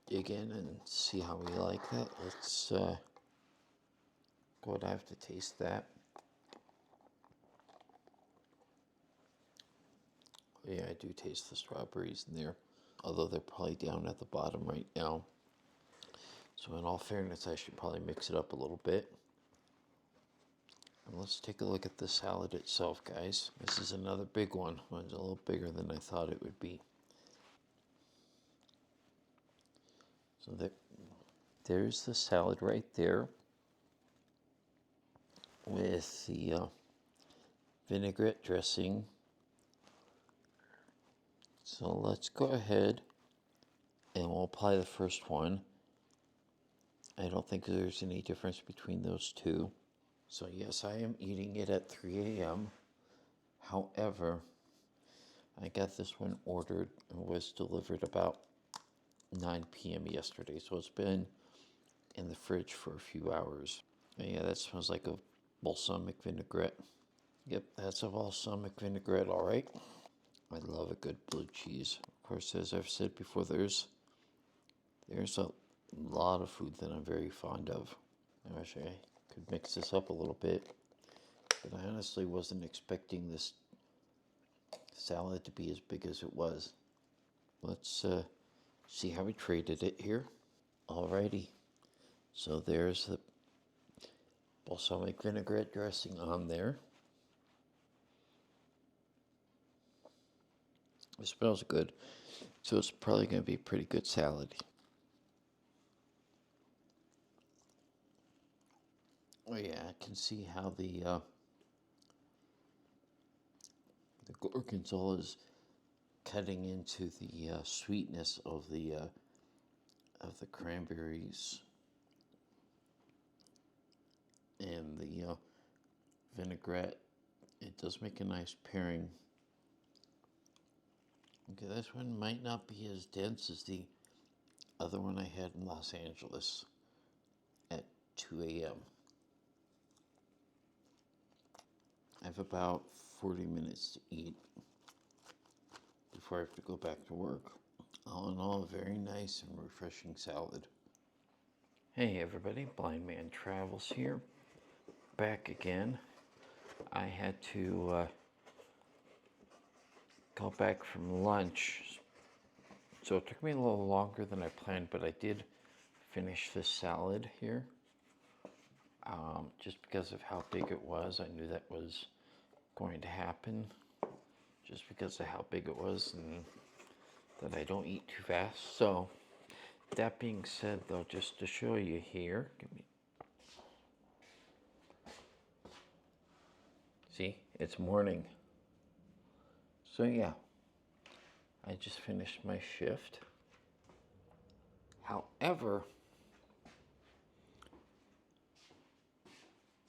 dig in and see how we like that. Let's go ahead, I have to taste that. Yeah, I do taste the strawberries in there, although they're probably down at the bottom right now. So in all fairness, I should probably mix it up a little bit. And let's take a look at the salad itself, guys. This is another big one. It's a little bigger than I thought it would be. So there's the salad right there with the vinaigrette dressing. So let's go ahead and we'll apply the first one. I don't think there's any difference between those two. So yes, I am eating it at 3 a.m. However, I got this one ordered and was delivered about 9 p.m. yesterday. So it's been in the fridge for a few hours. And yeah, that smells like a balsamic vinaigrette. Yep, that's a balsamic vinaigrette, all right. I love a good blue cheese. Of course, as I've said before, there's a lot of food that I'm very fond of. I wish I could mix this up a little bit, but I honestly wasn't expecting this salad to be as big as it was. Let's see how we traded it here. Alrighty, so there's the balsamic vinaigrette dressing on there. It smells good, so it's probably going to be a pretty good salad. Oh yeah, I can see how the gorgonzola is cutting into the sweetness of the cranberries and the vinaigrette. It does make a nice pairing. Okay, this one might not be as dense as the other one I had in Los Angeles at 2 a.m. I have about 40 minutes to eat before I have to go back to work. All in all, a very nice and refreshing salad. Hey everybody, Blind Man Travels here. Back again. I had to go back from lunch, so it took me a little longer than I planned, but I did finish this salad here. Just because of how big it was, I knew that was going to happen. Just because of how big it was and that I don't eat too fast. So, that being said though, just to show you here, see, it's morning. So yeah, I just finished my shift. However,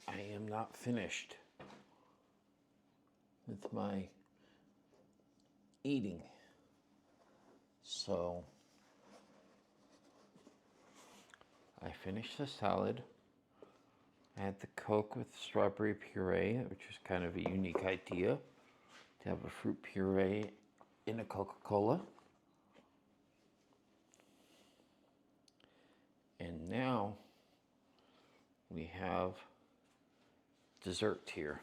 I am not finished with my eating. So, I finished the salad. I had the Coke with strawberry puree, which was kind of a unique idea to have a fruit puree in a Coca-Cola. And now we have dessert here.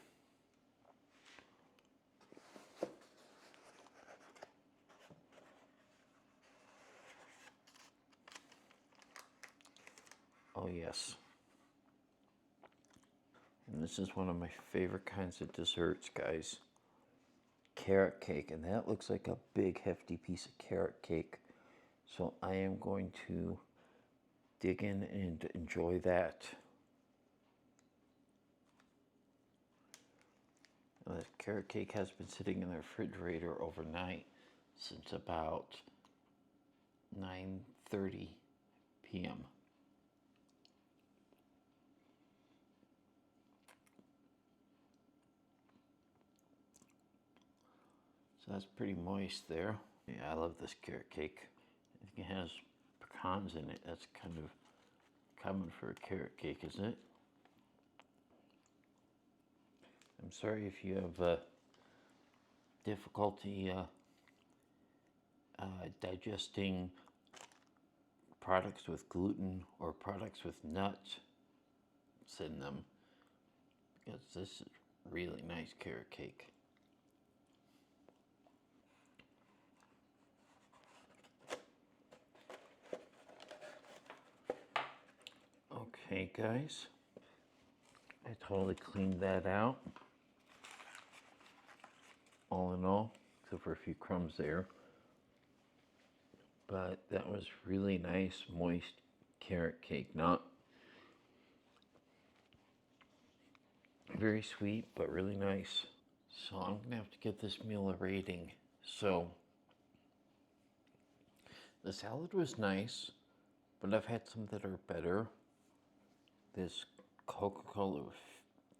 Oh yes. And this is one of my favorite kinds of desserts, guys. Carrot cake, and that looks like a big hefty piece of carrot cake. So I am going to dig in and enjoy that. Now, this carrot cake has been sitting in the refrigerator overnight since about 9:30 p.m. So that's pretty moist there. Yeah, I love this carrot cake. I think it has pecans in it. That's kind of common for a carrot cake, isn't it? I'm sorry if you have difficulty digesting products with gluten or products with nuts in them, because this is really nice carrot cake. Okay, guys, I totally cleaned that out. All in all, except for a few crumbs there. But that was really nice, moist carrot cake. Not very sweet, but really nice. So I'm gonna have to give this meal a rating. So the salad was nice, but I've had some that are better. This Coca-Cola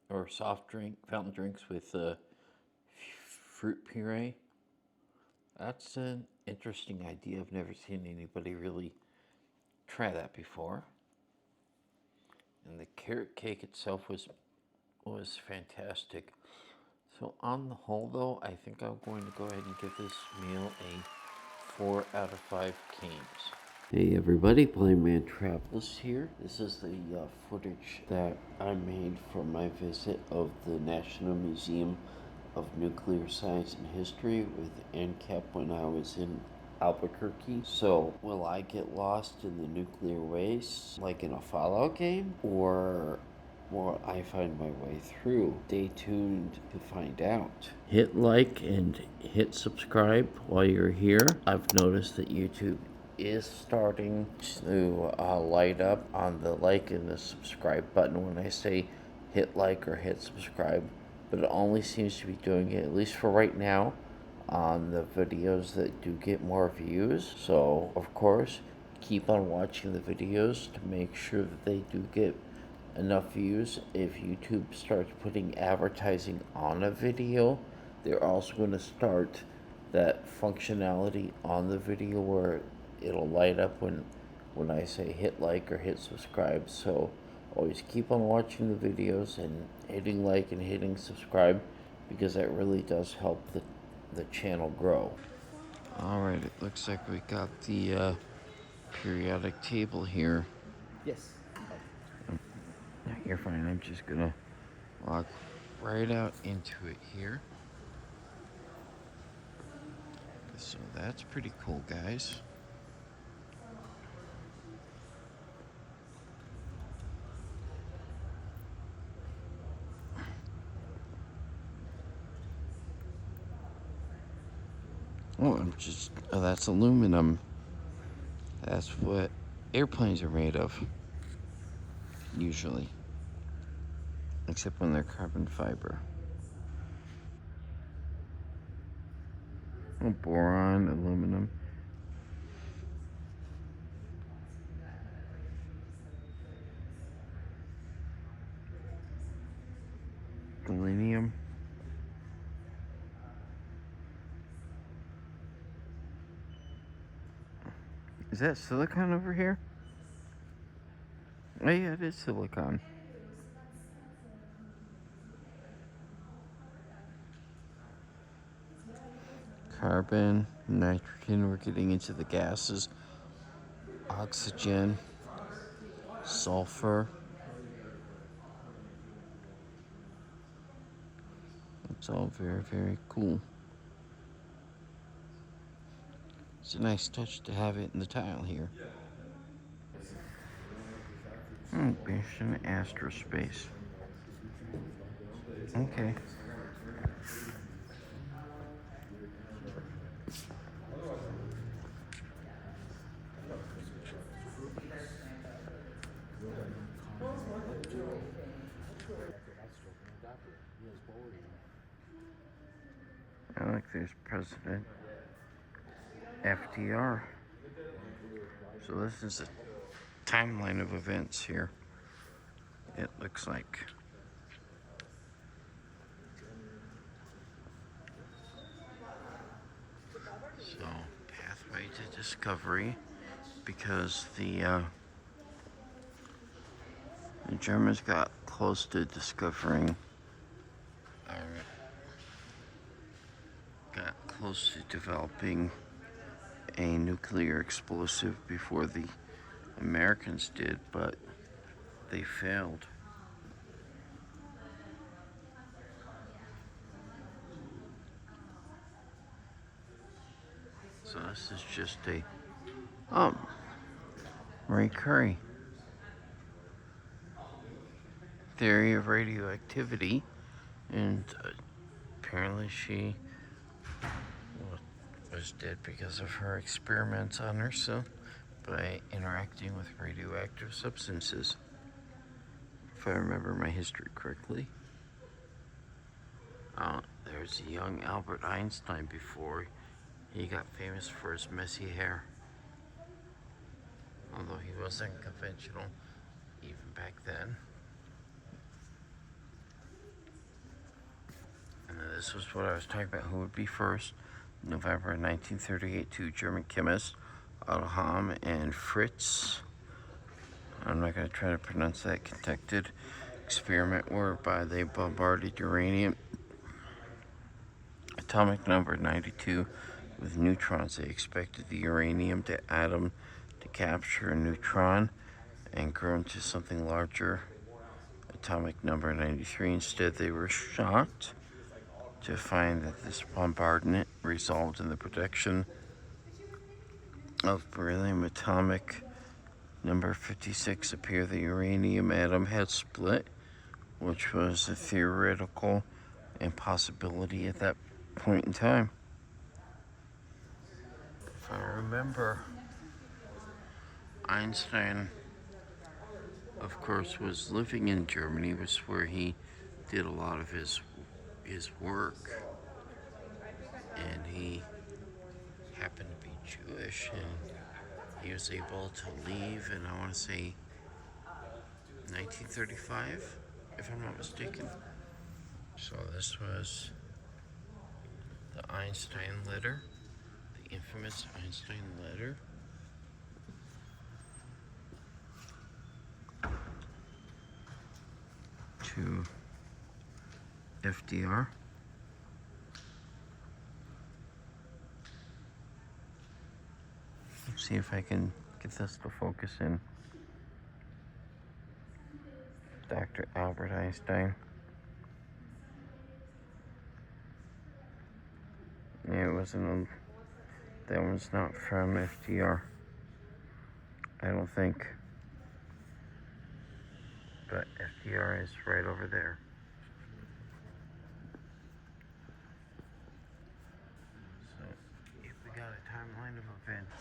or soft drink, fountain drinks with fruit puree. That's an interesting idea. I've never seen anybody really try that before. And the carrot cake itself was fantastic. So on the whole though, I think I'm going to go ahead and give this meal a 4 out of 5 canes. Hey everybody, Blind Man Travels here. This is the footage that I made from my visit of the National Museum of Nuclear Science and History with NCAP when I was in Albuquerque. So, will I get lost in the nuclear waste like in a Fallout game? Or will I find my way through? Stay tuned to find out. Hit like and hit subscribe while you're here. I've noticed that YouTube is starting to light up on the like and the subscribe button when I say hit like or hit subscribe. but it only seems to be doing it, at least for right now, on the videos that do get more views. So, of course, keep on watching the videos to make sure that they do get enough views. If YouTube starts putting advertising on a video, they're also going to start that functionality on the video where it'll light up when I say hit like or hit subscribe. So always keep on watching the videos and hitting like and hitting subscribe, because that really does help the channel grow. Alright, it looks like we got the periodic table here. Yes. No, you're fine. I'm just gonna walk right out into it here. So that's pretty cool, guys. Oh, that's aluminum. That's what airplanes are made of, usually. Except when they're carbon fiber. Oh, boron, aluminum. Selenium. Is that silicon over here? Oh yeah, it is silicon. Carbon, nitrogen, we're getting into the gases. Oxygen, sulfur. It's all very, very cool. It's a nice touch to have it in the tile here. Based in astrospace. Okay. I like there's President FDR. So this is a timeline of events here, it looks like. So, pathway to discovery, because the Germans got close to discovering, got close to developing a nuclear explosive before the Americans did, but they failed. So this is just a, Marie Curie. Theory of radioactivity, and apparently she was dead because of her experiments on herself by interacting with radioactive substances, if I remember my history correctly. There's a young Albert Einstein before he got famous for his messy hair, although he wasn't conventional even back then. And this was what I was talking about, who would be first. November 1938, two German chemists, Otto Hahn and Fritz, I'm not going to try to pronounce that, conducted experiment whereby they bombarded uranium atomic number 92 with neutrons. They expected the uranium atom to capture a neutron and grow into something larger, atomic number 93. Instead, they were shocked to find that this bombardment resulted in the production of beryllium atomic number 56. Appeared the uranium atom had split, which was a theoretical impossibility at that point in time. If I remember, Einstein, of course, was living in Germany, was where he did a lot of his his work, and he happened to be Jewish, and he was able to leave in, I want to say, 1935, if I'm not mistaken. So this was the Einstein letter, the infamous Einstein letter. To FDR. Let's see if I can get this to focus in. Dr. Albert Einstein. Yeah, it wasn't that one's not from FDR. I don't think. But FDR is right over there. So, if we got a timeline of events.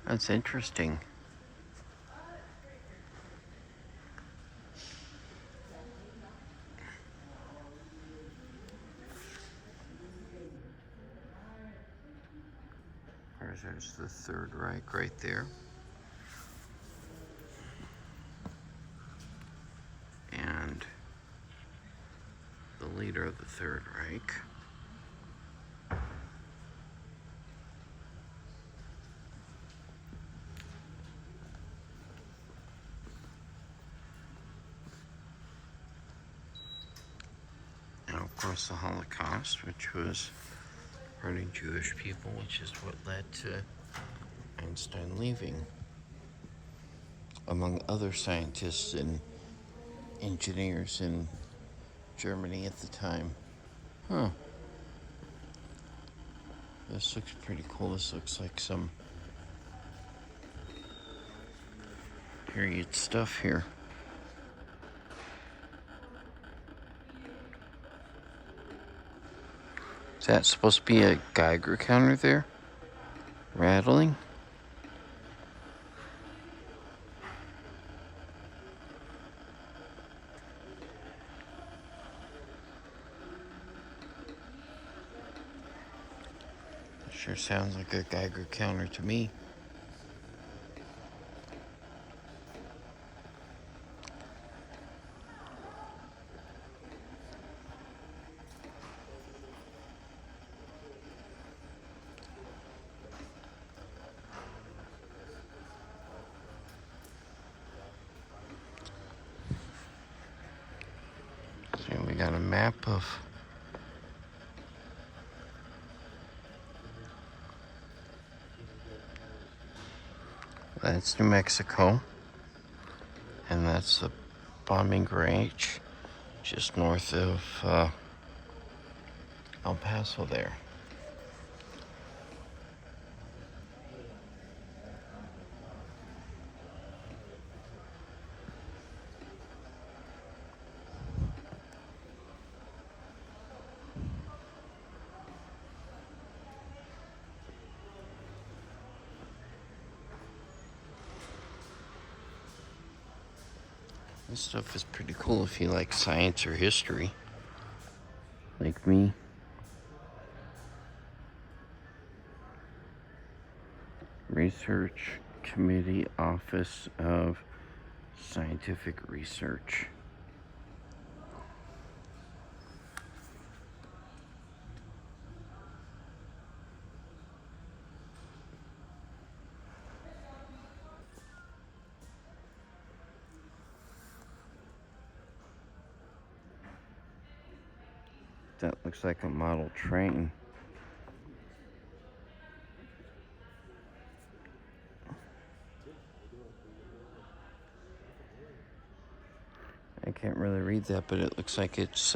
That's interesting. There's the Third Reich right there. And the leader of the Third Reich. And of course the Holocaust, which was hurting Jewish people, which is what led to Einstein leaving, among other scientists and engineers in Germany at the time. Huh. This looks pretty cool. This looks like some period stuff here. Is that supposed to be a Geiger counter there? Rattling? Sure sounds like a Geiger counter to me. So we got a map of that's New Mexico, and that's the bombing range just north of El Paso there. This stuff is pretty cool if you like science or history, like me. Research Committee Office of Scientific Research. That looks like a model train. I can't really read that, but it looks like it's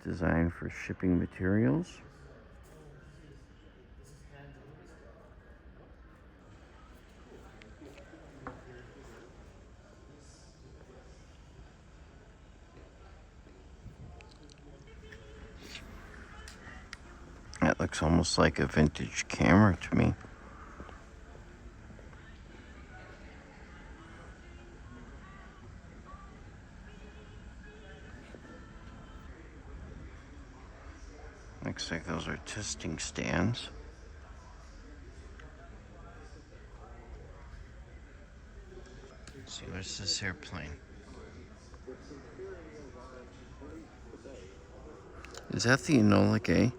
designed for shipping materials. That looks almost like a vintage camera to me. Looks like those are testing stands. Let's see, what's this airplane? Is that the Enola Gay?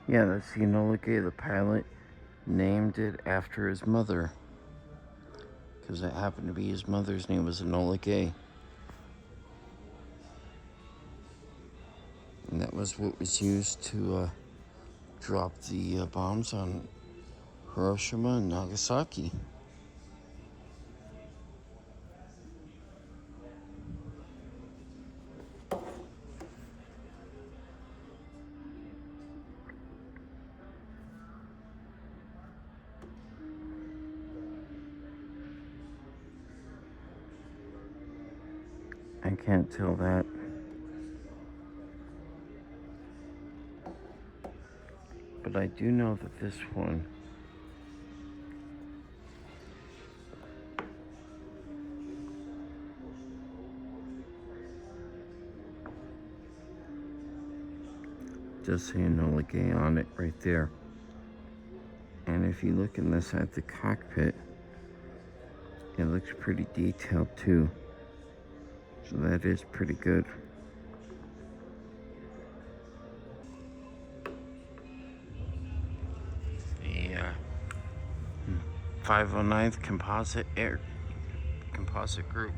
Yeah, that's the Enola Gay. The pilot named it after his mother, because it happened to be his mother's name was Enola Gay. And that was what was used to drop the bombs on Hiroshima and Nagasaki. I can't tell that. But I do know that this one does say Enola Gay on it right there. And if you look inside the cockpit, it looks pretty detailed too. So that is pretty good. The 509th Composite Group.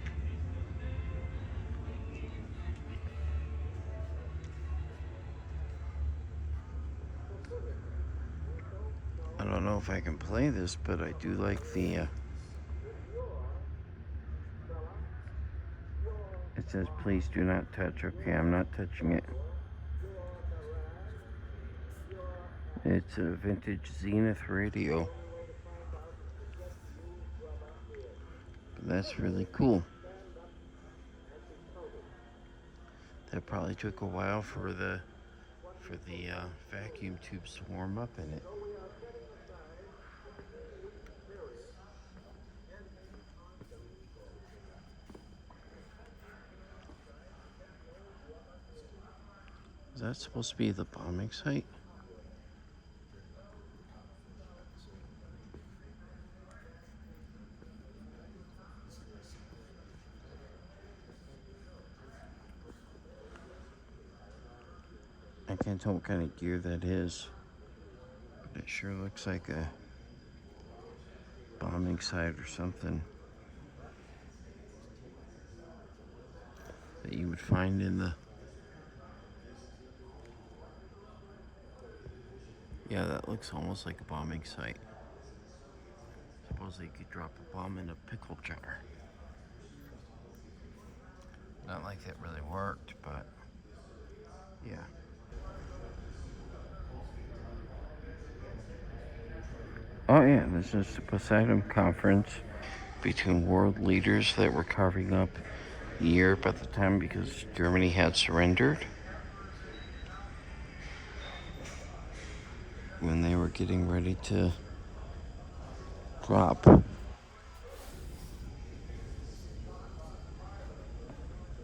I don't know if I can play this, but I do like the it says please do not touch. Okay, I'm not touching it. It's a vintage Zenith radio. But that's really cool. That probably took a while for the vacuum tubes to warm up in it. Is that supposed to be the bombing site? I can't tell what kind of gear that is, but it sure looks like a bombing site or something that you would find in the... Yeah, that looks almost like a bombing site. Suppose they could drop a bomb in a pickle jar. Not like that really worked, but yeah. Oh yeah, this is the Poseidon Conference between world leaders that were carving up Europe at the time because Germany had surrendered. When they were getting ready to drop.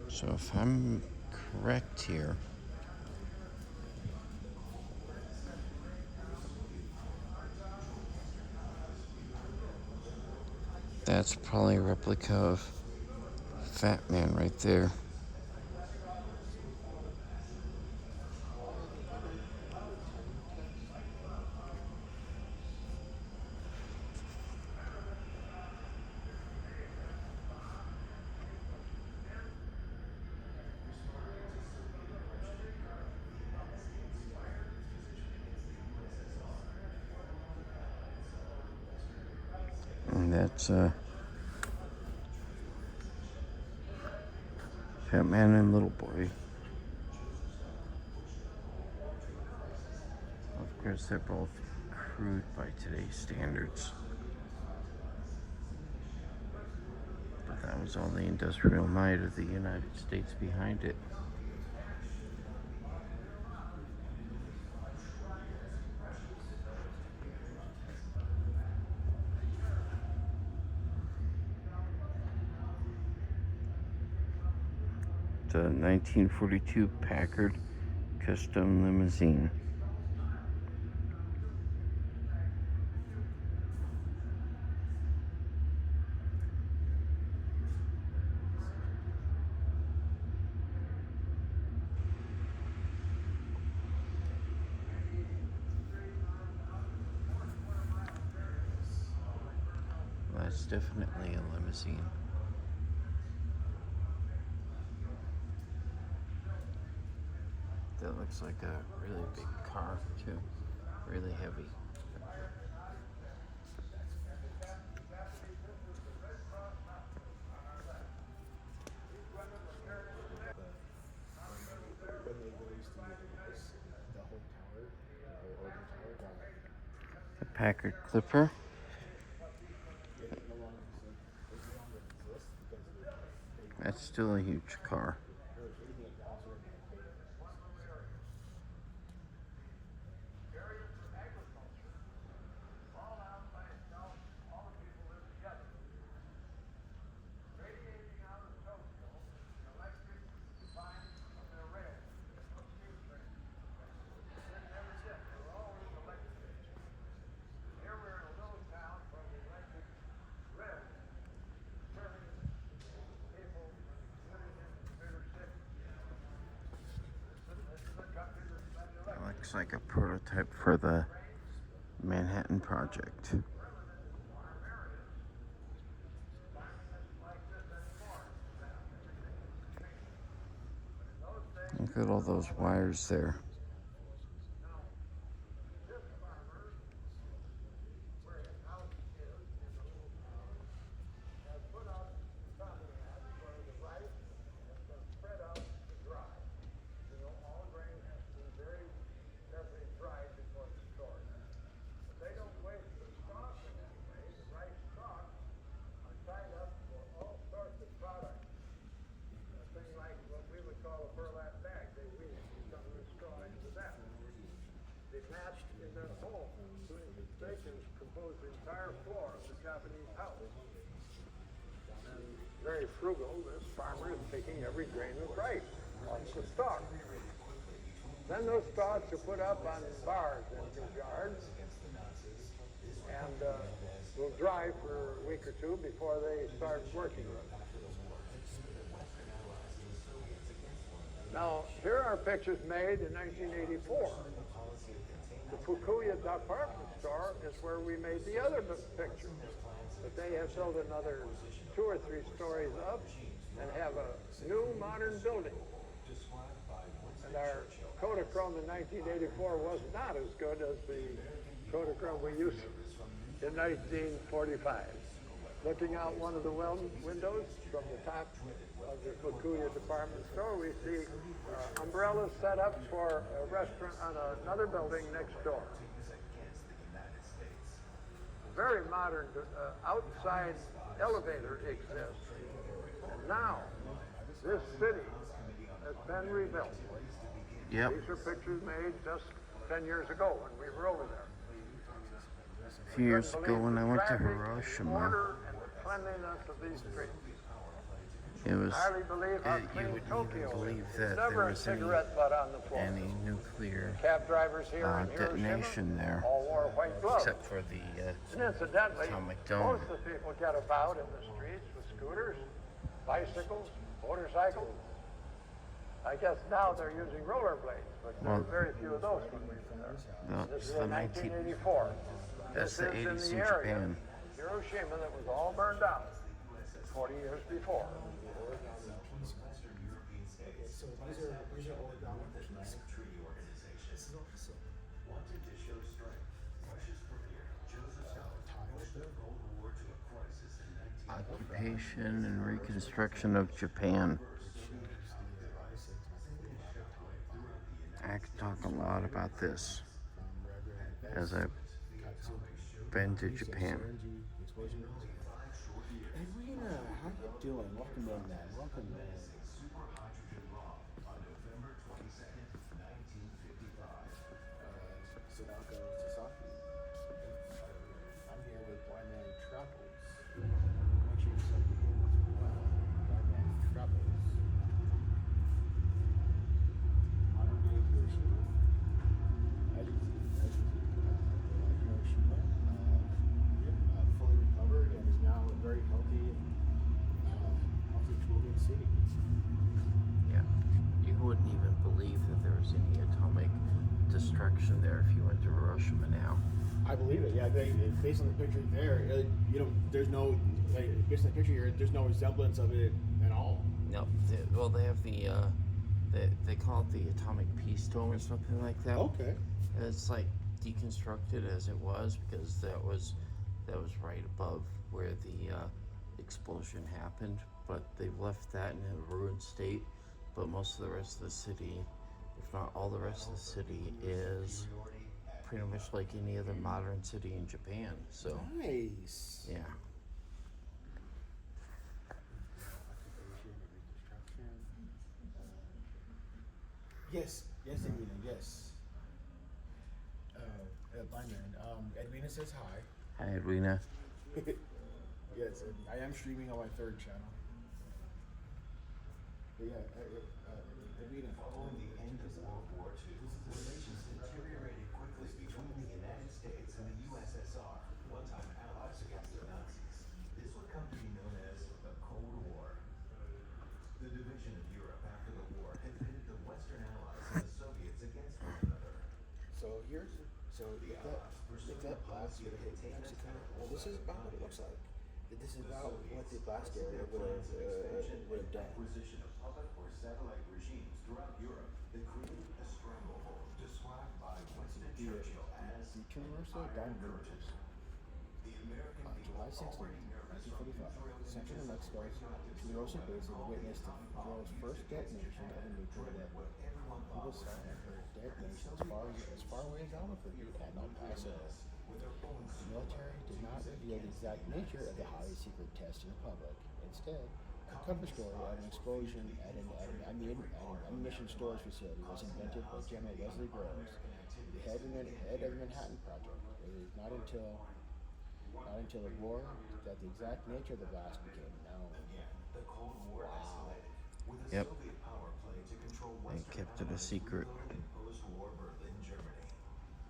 So if I'm correct here, that's probably a replica of Fat Man right there. And that's Fat Man and Little Boy. guess they're both crude by today's standards. But that was all the industrial might of the United States behind it. The 1942 Packard Custom Limousine. Well, that's definitely a limousine. That looks like a really big car, too. Really heavy. The Packard Clipper. That's still a huge car. Looks like a prototype for the Manhattan Project. Look at all those wires there. Very frugal, this farmer is taking every grain of rice off the stalk. Then those stalks are put up on bars in his yard and will dry for a week or two before they start working. Now, here are pictures made in 1984. The Fukuya department store is where we made the other pictures. But they have built another 2 or 3 stories up and have a new modern building. And our Kodachrome in 1984 was not as good as the Kodachrome we used in 1945. Looking out one of the windows from the top of the Fukuya department store, we see umbrellas set up for a restaurant on another building next door. Very modern outside elevator exists. And now, this city has been rebuilt. Yep. These are pictures made just 10 years ago when we were over there. A few years ago when I went to Hiroshima, Order and the cleanliness of these streets. it was, Hardly believe how you clean wouldn't Tokyo even believe is. that Never there a was cigarette butt on the floor. any nuclear Cab drivers here in Hiroshima detonation there, all wore white gloves. except for the And incidentally, atomic dome. most of the people get about in the streets with scooters, bicycles, motorcycles. I guess now they're using rollerblades, but there were very few of those when we were there. No, This it's is the in 19 1984. That's This the is 80s in in the area, Japan. Hiroshima, that was all burned out 40 years before. So these are all about peace. This is awesome. Occupation and Reconstruction of Japan. I could talk a lot about this. as I've been to Japan. Edwina, how you doing? Welcome in, man. Welcome in. Sadako Sasaki. I'm here with Blind Man Travels. Make sure you select the name as well. Blind Man Travels. Modern day Hiroshima. Hiroshima. Fully recovered and is now a very healthy Peruvian city. Yeah, you wouldn't even believe that there was any atomic destruction there if you went to Hiroshima now. I believe it. Yeah, based on the picture there, there's no based on the picture here, there's no resemblance of it at all. No, they have the they call it the atomic peace dome or something like that. Okay. And it's like deconstructed as it was because that was right above where the explosion happened, but they've left that in a ruined state. But most of the rest of the city, if not all the rest of the city, is pretty much like any other modern city in Japan. So nice. Yeah. Yes, Edwina, yes. Blind Man. Edwina says hi. Hi, Edwina. Yes, I am streaming on my third channel. But yeah, Edwina. Following the end of World War II, relations deteriorated quickly between the United States and the USSR, one-time allies against the Nazis. This would come to be known as the Cold War. The division of Europe after the war had pitted the Western allies and the Soviets against one another. If that blast would have hit Mexico, well, this is about what it looks like. This is about what the blast area would have done. Acquisition of puppet or satellite regimes throughout Europe that created a stranglehold described by Winston Churchill as the Universal Diamond Curtain. On July 16, 1945, Central New Mexico, Hiroshima Basin witnessed the world's first detonation of a nuclear weapon. People saw and heard detonations as far away as Albuquerque and El Paso. The military did not reveal the exact nature of the highly secret test in public. Instead, a cover story of an explosion at an ammunition storage facility was invented by General Leslie Groves, the head of the Manhattan Project. It was not until the war that the exact nature of the blast became known. The Cold War escalated with a Yep. Soviet power play to control They Western kept it a secret. in post-war Berlin, Germany.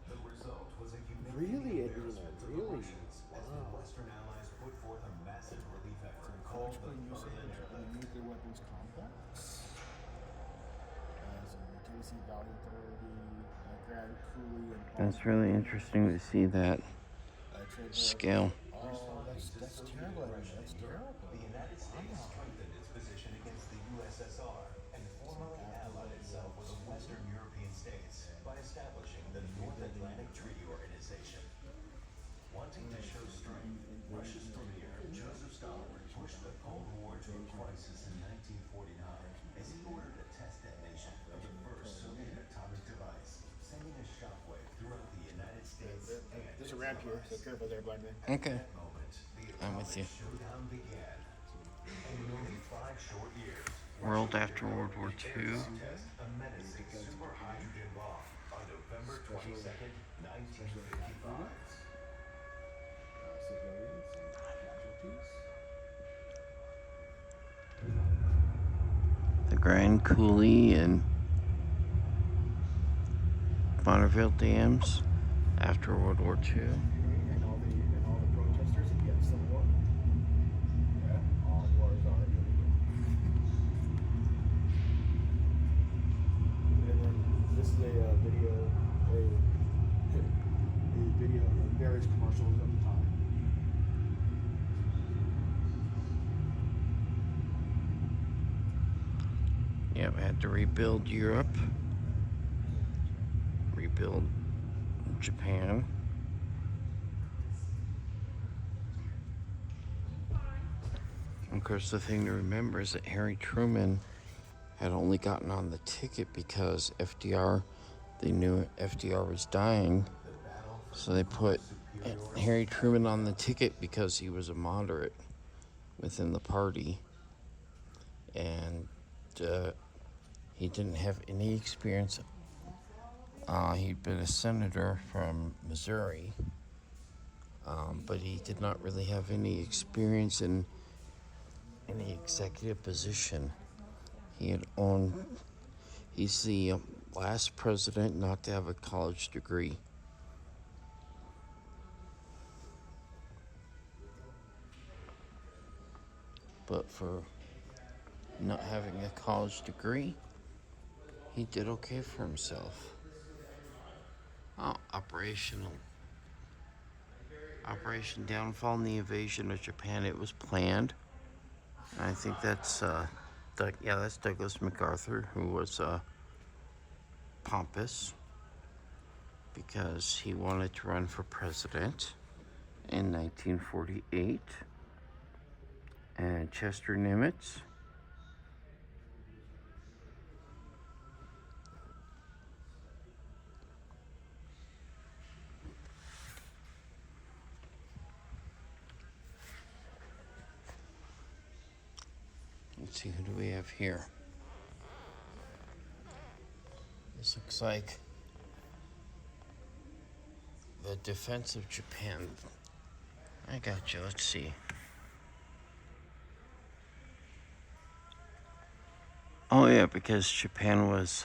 The result was a Really, Edwina, really? as the Western allies put forth a massive relief effort called the Berlin The nuclear weapons complex. As Tennessee Valley Authority, Grand Coulee, and It's really interesting to see that scale. Oh, that's terrible. That's terrible. The United States strengthened its position against the USSR and formally allied itself with the Western European states by establishing the North Atlantic Treaty Organization. Wanting to show strength, Russia's premier, Joseph Stalin, pushed the Cold War to a crisis in 1949 as he ordered a test detonation of the first Soviet atomic device, sending a shockwave throughout the United States and There's a ramp here, so careful there, Blind Man. Okay. I'm with you. showdown began. And in only 5 short years, World after World War II. test a menacing super hydrogen bomb on November 22nd, 1955. Civilians and casualties. The Grand Coulee and Bonneville dams after World War II. And all the protesters against the war. Yeah, all wars are illegal. And then this is a video of various commercials at the time. Yep, had to rebuild Europe, rebuild Japan. Of course, the thing to remember is that Harry Truman had only gotten on the ticket because FDR, they knew FDR was dying, So they put Harry Truman on the ticket because he was a moderate within the party, and he didn't have any experience. He'd been a senator from Missouri, but he did not really have any experience in any executive position. He's the last president not to have a college degree. But for not having a college degree, he did okay for himself. Operation Downfall and the Invasion of Japan. It was planned. I think that's that's Douglas MacArthur, who was pompous because he wanted to run for president in 1948. And Chester Nimitz. Let's see, who do we have here? This looks like the defense of Japan. I got you. Let's see. Oh yeah, because Japan was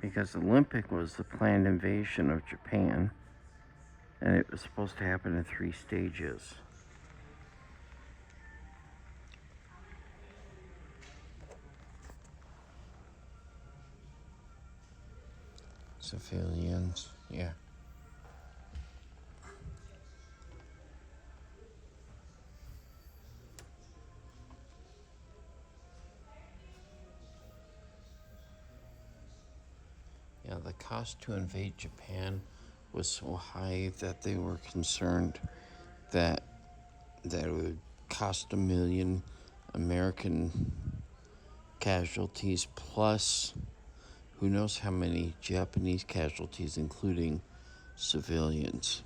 because Olympic was the planned invasion of Japan, and it was supposed to happen in 3 stages. Civilians, yeah. Yeah, the cost to invade Japan was so high that they were concerned that it would cost 1 million American casualties, plus who knows how many Japanese casualties, including civilians.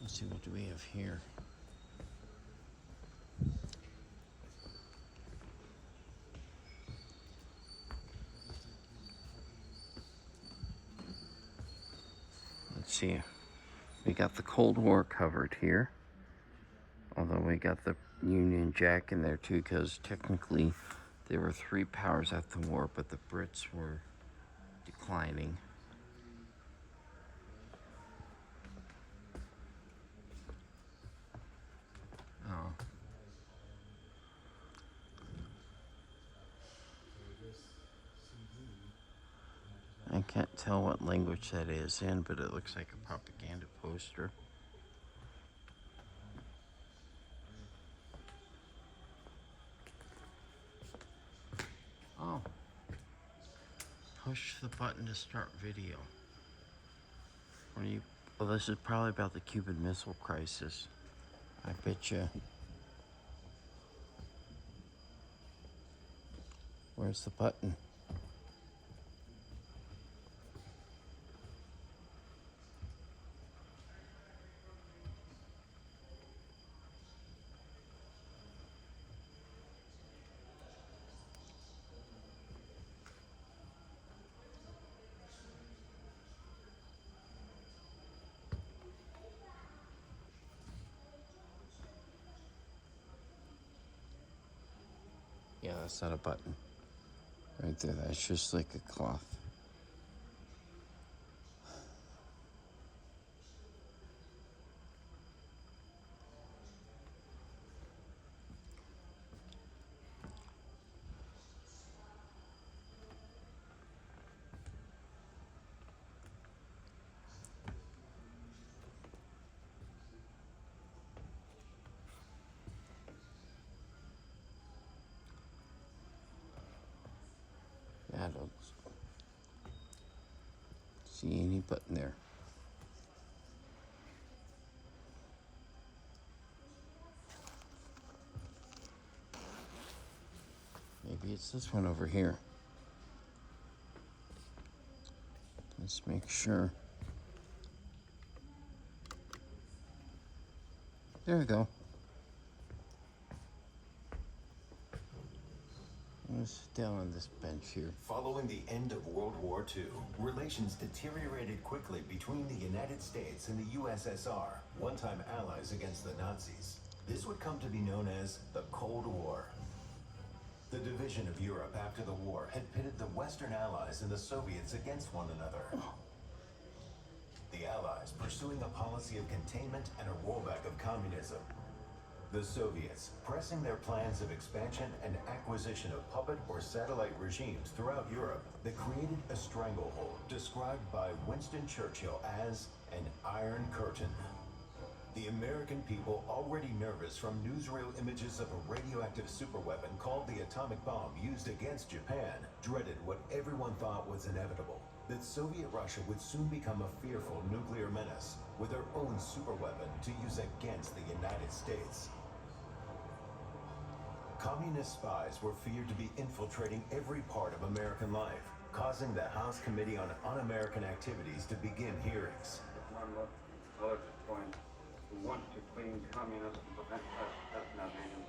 Let's see, what do we have here? Let's see. We got the Cold War covered here. Although we got the Union Jack in there too, because technically there were 3 powers at the war, but the Brits were declining. Oh. I can't tell what language that is in, but it looks like a propaganda poster. Oh. Push the button to start video. What are you? Well, this is probably about the Cuban Missile Crisis. I bet you. Where's the button? Yeah, that's not a button. Right there, that's just like a cloth. see any button there. Maybe it's this one over here. Let's make sure. There we go. I'm gonna sit down on this bench here. Following the end of World War II, relations deteriorated quickly between the United States and the USSR, one-time allies against the Nazis. This would come to be known as the Cold War. The division of Europe after the war had pitted the Western Allies and the Soviets against one another. The Allies pursuing a policy of containment and a rollback of communism. The Soviets pressing their plans of expansion and acquisition of puppet or satellite regimes throughout Europe that created a stranglehold described by Winston Churchill as an Iron Curtain. The American people, already nervous from newsreel images of a radioactive superweapon called the atomic bomb used against Japan, dreaded what everyone thought was inevitable, that Soviet Russia would soon become a fearful nuclear menace with their own superweapon to use against the United States. Communist spies were feared to be infiltrating every part of American life, causing the House Committee on Un-American Activities to begin hearings. We want to clean communism, but that's not happening.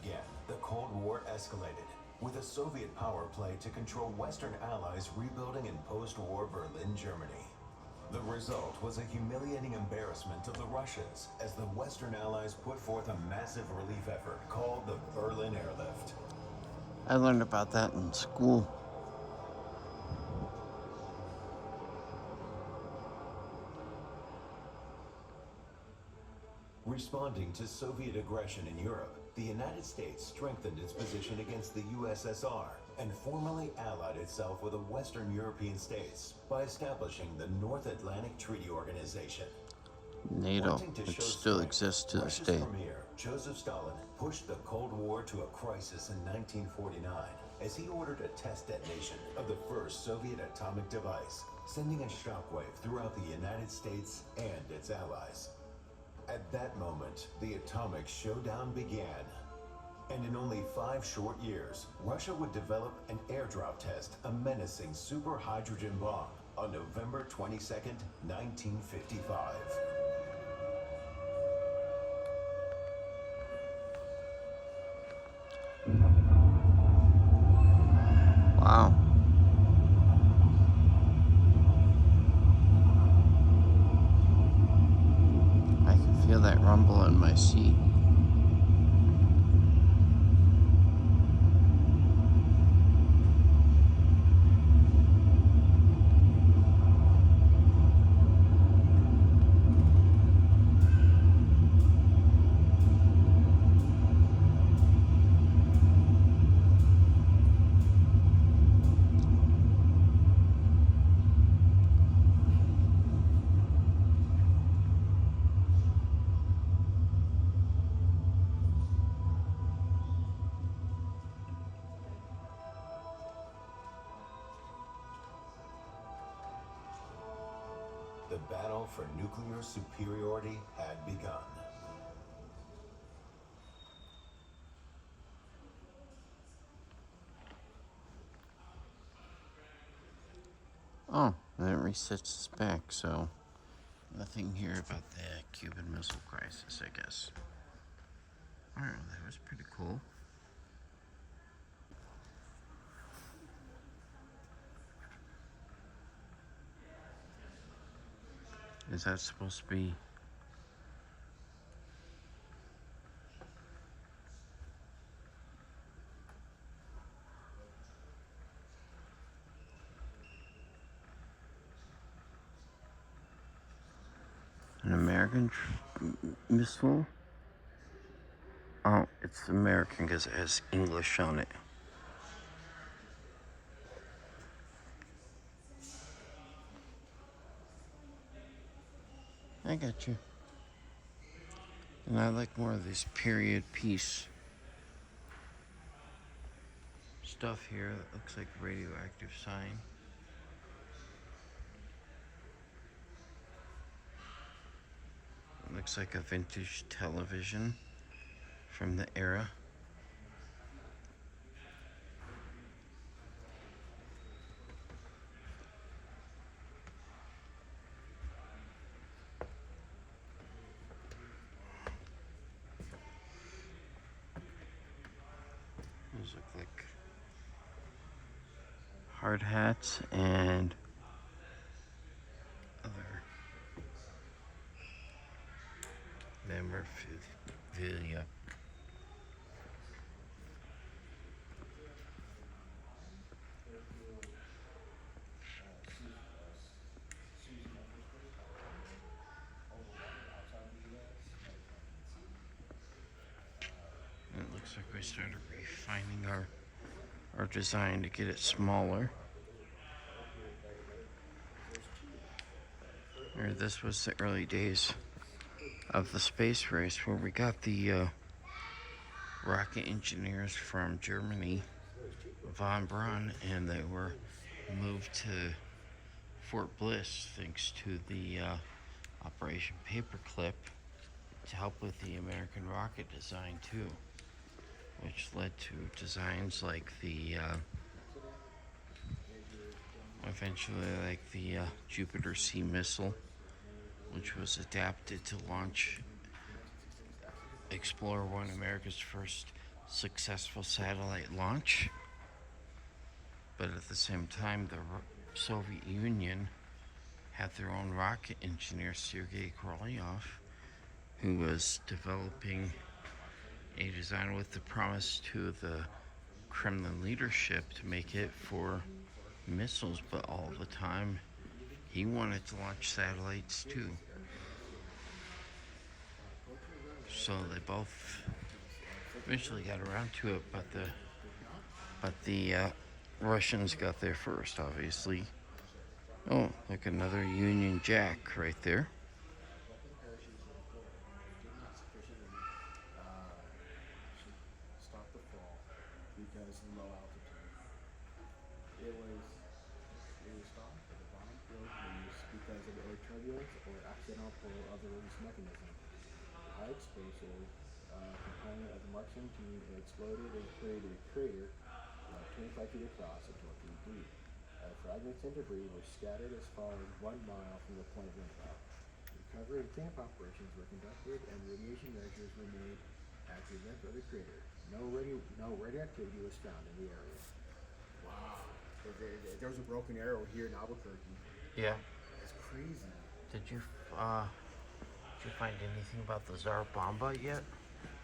Again, the Cold War escalated, with a Soviet power play to control Western allies rebuilding in post-war Berlin, Germany. The result was a humiliating embarrassment of the Russians as the Western allies put forth a massive relief effort called the Berlin Airlift. I learned about that in school. Responding to Soviet aggression in Europe, the United States strengthened its position against the USSR and formally allied itself with the Western European states by establishing the North Atlantic Treaty Organization. NATO, which still exists to this day. Russia's premier, Joseph Stalin, pushed the Cold War to a crisis in 1949 as he ordered a test detonation of the first Soviet atomic device, sending a shockwave throughout the United States and its allies. At that moment, the atomic showdown began. And in only 5 short years, Russia would develop and airdrop test a menacing super hydrogen bomb on November 22nd, 1955. Wow. I can feel that rumble in my seat. The battle for nuclear superiority had begun. Oh, and it resets us back, so nothing here about the Cuban Missile Crisis, I guess. Alright, well, that was pretty cool. Is that supposed to be an American missile? Oh, it's American because it has English on it. I got you. And I like more of this period piece stuff here that looks like radioactive sign. Looks like a vintage television from the era. These look like hard hats and other memorabilia. And it looks like we started refining our design to get it smaller. Or this was the early days of the space race where we got the rocket engineers from Germany, von Braun, and they were moved to Fort Bliss thanks to the Operation Paperclip to help with the American rocket design too, which led to designs like the eventually like the Jupiter C missile, which was adapted to launch Explorer 1, America's first successful satellite launch. But at the same time, the Soviet Union had their own rocket engineer, Sergei Korolev, who was developing a design with the promise to the Kremlin leadership to make it for missiles, but all the time he wanted to launch satellites too. So they both eventually got around to it, but the Russians got there first, obviously. Oh, look, another Union Jack right there. Stop the fall because of low altitude. It was stopped, but the bomb broke loose because of air turbulence or accidental pull of the release mechanism. The high explosive component of the Mark 17 exploded and created a crater about 25 feet across and 12 feet deep. Fragments and debris were scattered as far as 1 mile from the point of impact. Recovery and cleanup operations were conducted and remediation measures were made at the event of the crater. No radioactivity was found in the area. Wow. There was a broken arrow here in Albuquerque. Yeah. It's crazy. Did you find anything about the Tsar Bomba yet?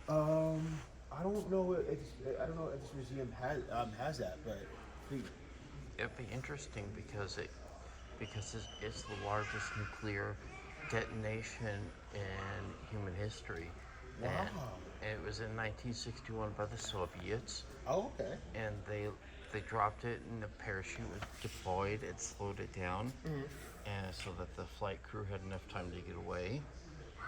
I don't know if this museum has that, but it'd be interesting because it's the largest nuclear detonation in human history. Wow. And it was in 1961 by the Soviets. Oh, okay. And they dropped it, and the parachute was deployed. It slowed it down, and so that the flight crew had enough time to get away.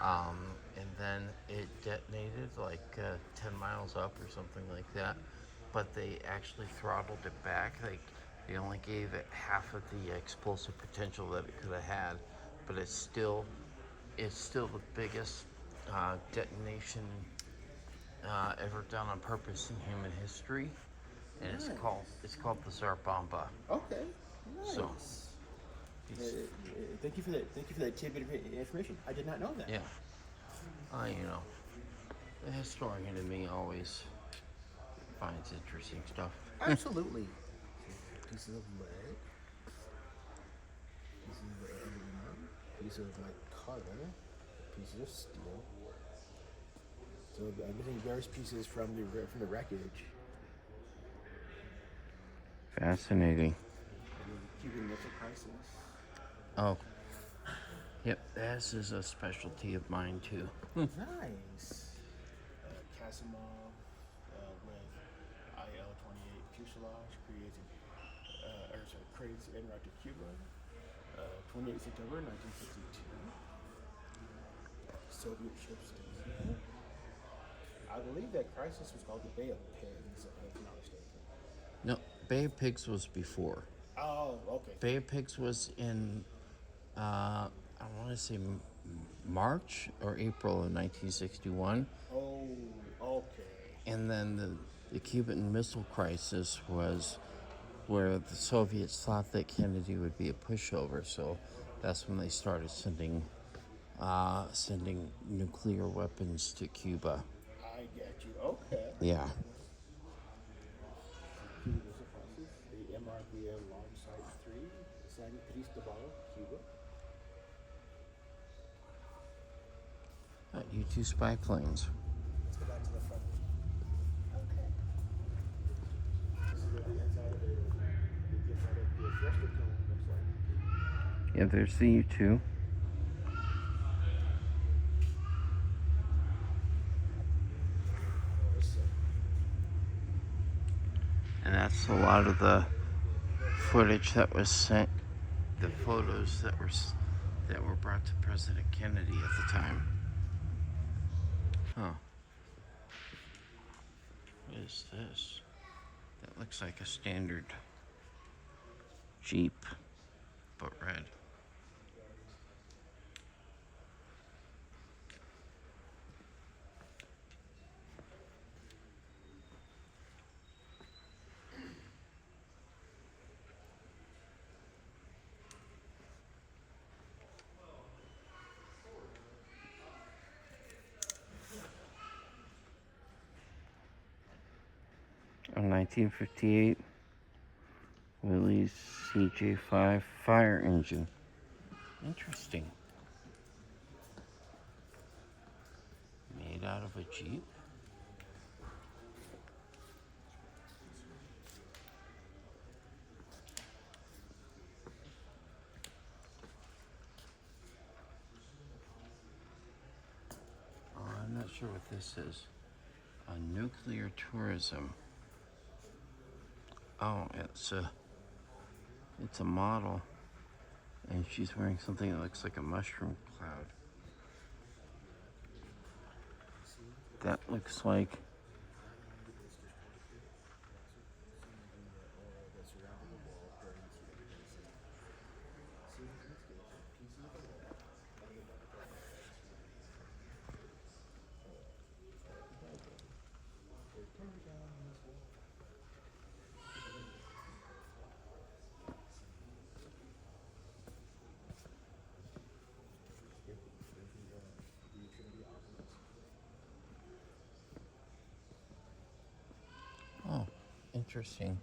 And then it detonated like 10 miles up or something like that. But they actually throttled it back. They only gave it half of the explosive potential that it could have had. But it's still the biggest detonation ever done on purpose in human history, and nice. it's called the Tsar Bomba. Okay, nice. So, thank you for that tidbit of information. I did not know that. Yeah, the historian in me always finds interesting stuff. Absolutely. Pieces of lead, pieces of aluminum, pieces of carbon, pieces of steel. So I'm getting various pieces from the wreckage. Fascinating. Cuban Missile Crisis. Oh, yep. This is a specialty of mine too. Nice. Kasimov with IL-28 fuselage creates en route to Cuba. 28 September 1952. Soviet ships to Cuba. I believe that crisis was called the Bay of Pigs, if I'm not mistaken. No, Bay of Pigs was before. Oh, okay. Bay of Pigs was in, I want to say March or April of 1961. Oh, okay. And then the Cuban Missile Crisis was where the Soviets thought that Kennedy would be a pushover, so that's when they started sending nuclear weapons to Cuba. I get you. Okay. Yeah. Cuban Missile Crisis, the MRVM Launch Site 3, San Cristobal, Cuba. U-2 spy planes. Let's go back to the front. Okay. This is what the inside of the inside of the thruster cone looks like. Yeah, there's the U-2. And that's a lot of the footage that was sent, the photos that were brought to President Kennedy at the time. Huh. What is this? That looks like a standard Jeep, but red. A 1958 Willys CJ5 fire engine. Interesting. Made out of a Jeep? Oh, I'm not sure what this is. A nuclear tourism. Oh, it's a model, and she's wearing something that looks like a mushroom cloud. That looks like interesting.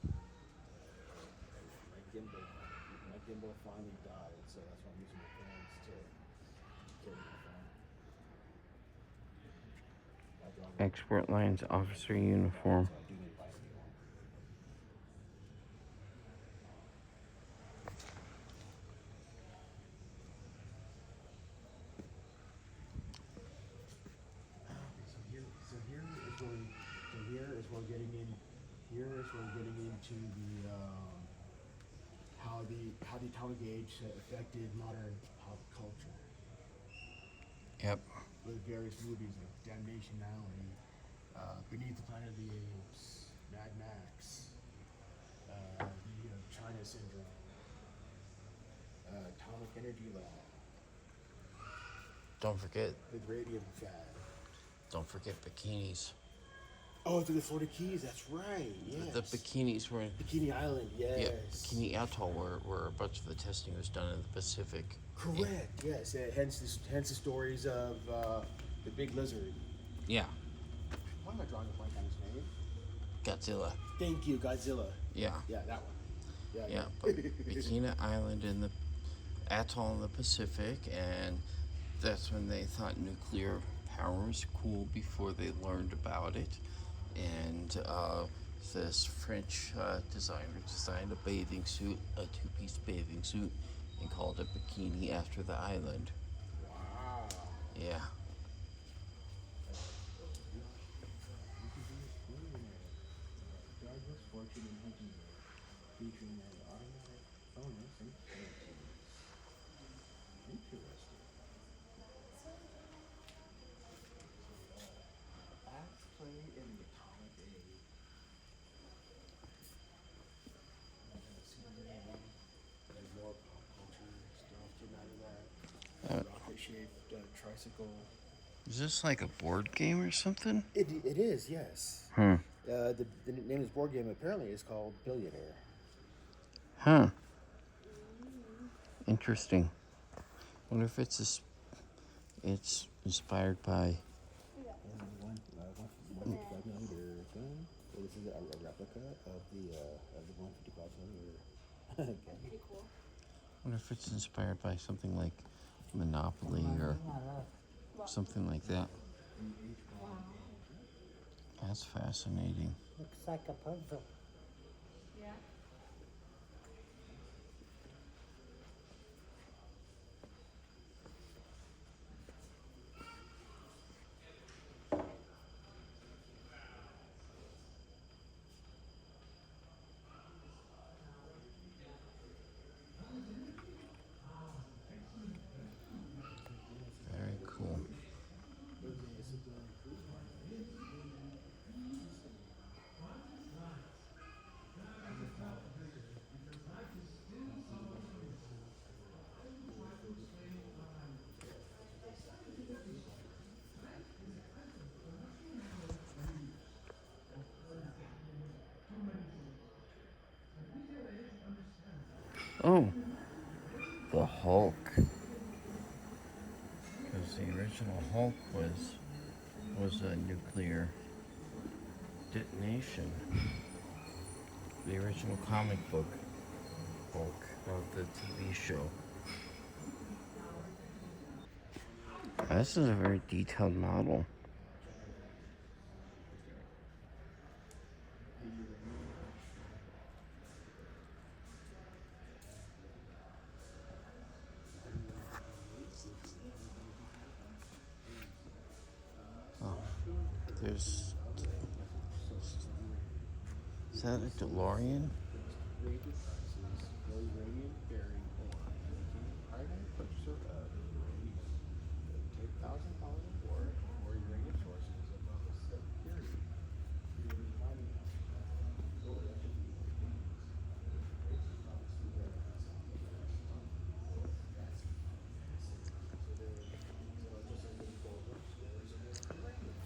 My gimbal finally died, so that's why I'm using my hands to carry the phone. Export Lines officer uniform. Here is where we're getting into the how the atomic age affected modern pop culture. Yep. With various movies like Damnation Alley, Beneath the Planet of the Apes, Mad Max, the China Syndrome, Atomic Energy Lab. Don't forget. The Radium Fad. Don't forget bikinis. Oh, to the Florida Keys, that's right, yes. The bikinis were in Bikini Island, yes. Yeah, Bikini Atoll, where a bunch of the testing was done in the Pacific. Correct, yes. Hence the stories of the Big Lizard. Yeah. Why am I drawing a blank on his name? Godzilla. Thank you, Godzilla. Yeah. Yeah, that one. Yeah, but Bikini Island in the atoll in the Pacific, and that's when they thought nuclear power was cool before they learned about it. And this French designer designed a bathing suit, a two-piece bathing suit, and called it Bikini after the island. Wow. Yeah. Featuring an automatic bonus and characters. Interesting. Acts play in the atomic age. There's more pop culture stuff came out of that. bicycle. Is this like a board game or something? It is, yes. Hmm. The name of this board game apparently is called Billionaire. Huh. Interesting. Wonder if it's inspired by. One 55mm gun. So this is a replica of the 155mm gun. Pretty cool. Wonder if it's inspired by something like Monopoly or something like that. That's fascinating. Looks like a puzzle. Yeah. Very cool. Oh, the Hulk. Because the original Hulk was a nuclear detonation. The original comic book Hulk of the TV show. This is a very detailed model. Oh, there's. Is that a DeLorean?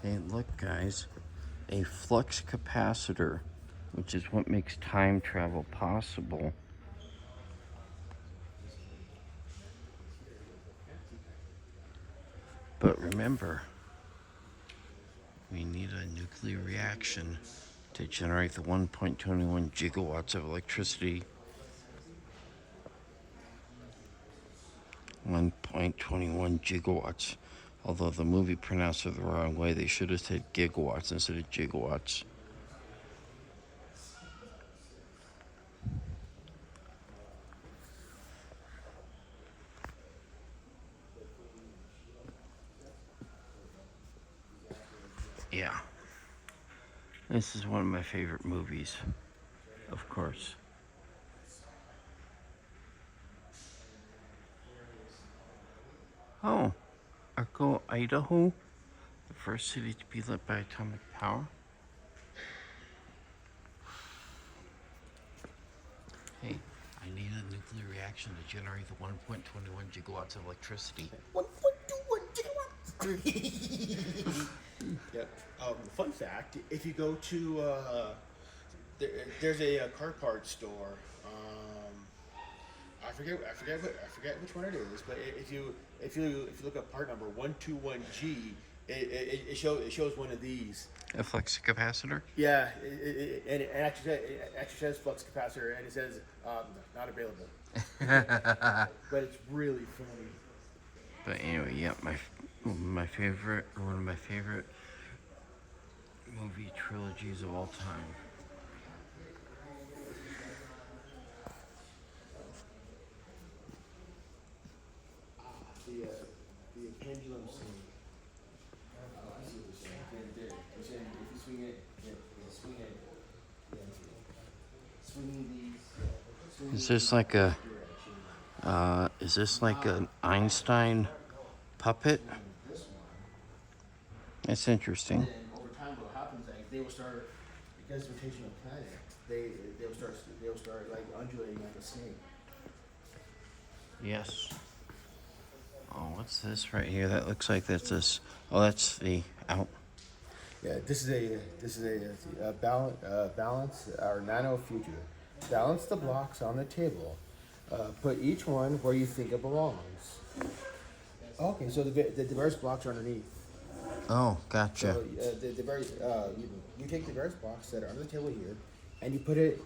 Hey, look, guys. A flux capacitor, which is what makes time travel possible. But remember, we need a nuclear reaction to generate the 1.21 gigawatts of electricity. 1.21 gigawatts. Although the movie pronounced it the wrong way, they should have said gigawatts instead of gigawatts. Yeah. This is one of my favorite movies, of course. Oh, Arco, Idaho, the first city to be lit by atomic power. Hey, I need a nuclear reaction to generate the 1.21 gigawatts of electricity. 1.21 gigawatts! Yep. Fun fact, if you go to, there's a car parts store. I forget which one it is, but if you look up part number 121G, it shows one of these. A flux capacitor? Yeah, it actually says flux capacitor, and it says not available. But it's really funny. But anyway, yeah, one of my favorite movie trilogies of all time. The pendulum swing. I see what you're saying. There. You're saying if you swing it, swing it. Swinging these. Is this like an Einstein puppet? That's interesting. And then over time, what happens? Like they will start, because rotational planet. They will start like undulating like a snake. Yes. Oh, what's this right here? That looks like that's this. Oh, that's the out. Yeah, this is a balance our nano future. Balance the blocks on the table. Put each one where you think it belongs. Okay, so the diverse blocks are underneath. Oh, gotcha. So the very you take the various blocks that are on the table here, and you put it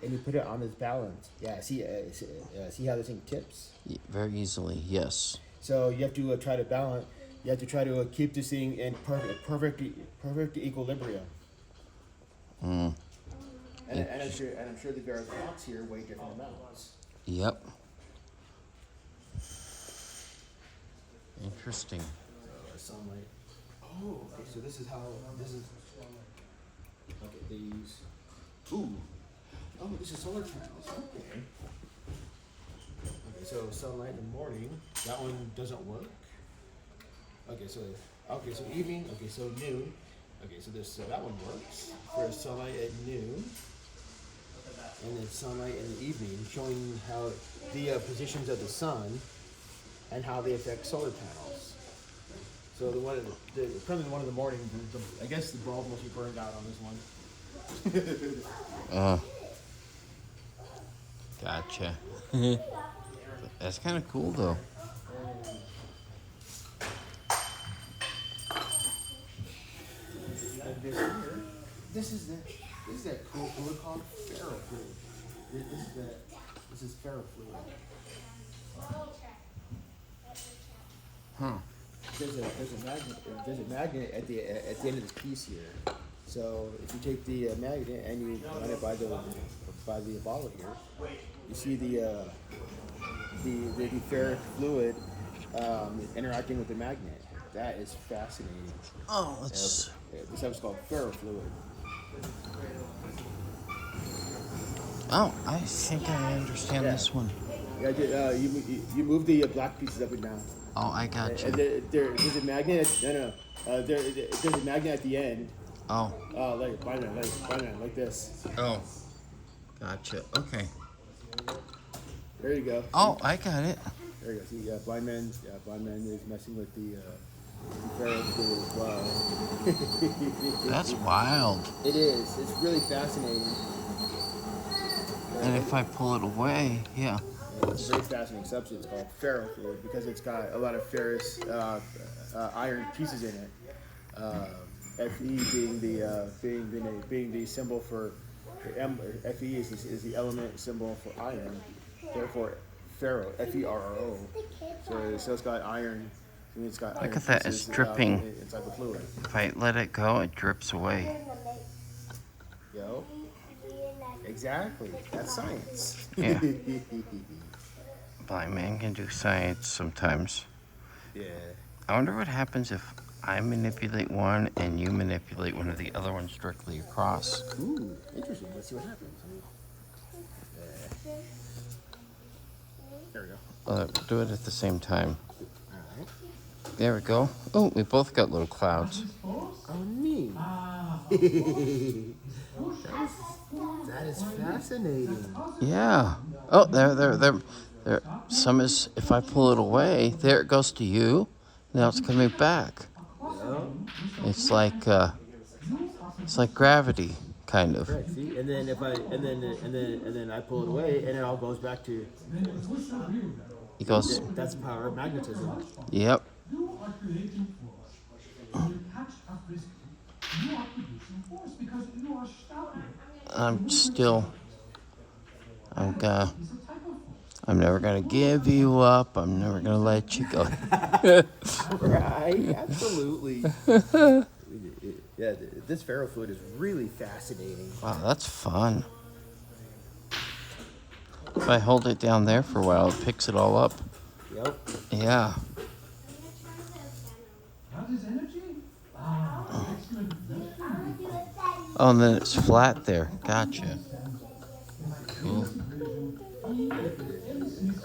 on this balance. Yeah, see how this thing tips. Very easily, yes. So you have to try to balance. You have to try to keep this thing in perfect equilibrium. Mm. And I'm sure the various blocks here weigh different amounts. Yep. Interesting. Sunlight. Oh, okay. So this is. Okay, these. Ooh. Oh, this is solar panels. Okay. Okay, so sunlight in the morning. That one doesn't work. Okay, so evening. Okay, so noon. Okay, so that one works for sunlight at noon, and then sunlight in the evening, showing how the positions of the sun and how they affect solar panels. So probably the one in the morning, I guess the bulb must be burned out on this one. Gotcha. That's kind of cool, though. And this is that cool fluid called ferrofluid. This is ferrofluid. Huh. There's a magnet at the end of this piece here. So if you take the magnet and you run it by the bottle here, you see the ferric fluid interacting with the magnet. That is fascinating. Oh, let's. This stuff is called ferrofluid. Oh, I think I understand this one. Yeah, you move the black pieces up and down. Oh, I got you. There's a magnet. There's a magnet at the end. Oh. Like this. Oh. Gotcha. Okay. There you go. Oh, I got it. There you go. See, blind man is messing with the ferrofluid as well. That's wild. It is. It's really fascinating. And if I pull it away, yeah. It's a very fascinating substance called ferrofluid because it's got a lot of ferrous iron pieces in it. Fe being the symbol for Fe is the element symbol for iron. Therefore, ferro, F-E-R-R-O. So it's got iron. It's got Look iron at that, it's pieces, dripping. inside the fluid. If I let it go, it drips away. Yo. Exactly. That's science. Yeah. Blind man can do science sometimes. Yeah. I wonder what happens if I manipulate one and you manipulate one of the other ones directly across. Ooh, interesting. Let's see what happens. There we go. Do it at the same time. Alright. There we go. Oh, we both got little clouds. Oh, neat. That is fascinating. Yeah. Oh, there. Some is, if I pull it away, there it goes to you. Now it's coming back. Yeah. It's like gravity, kind of. Correct. See, and then I pull it away, and it all goes back to. It goes. That's the power of magnetism. Yep. I'm never gonna give you up. I'm never gonna let you go. Right, absolutely. Yeah, this ferrofluid is really fascinating. Wow, that's fun. If I hold it down there for a while, it picks it all up. Yep. Yeah. Oh, and then it's flat there. Gotcha. Cool.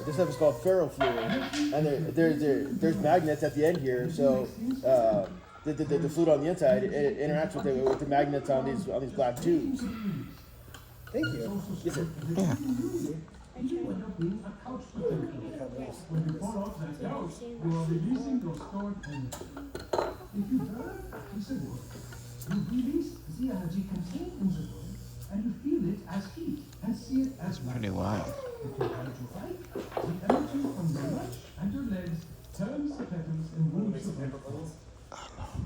This stuff is called ferrofluid, and there's magnets at the end here. So the fluid on the inside it interacts with the magnets on these black tubes. Thank you. Yes, sir. Yeah. You end up being a couch potato. When you fall off that couch, you are releasing your stored energy. If you burn a piece of wood, you release the energy contained in the wood, and you feel it as heat and see it as light. Pretty wild. If you try to fight, the energy from your lunch and your legs turns the petals and moves the petals. If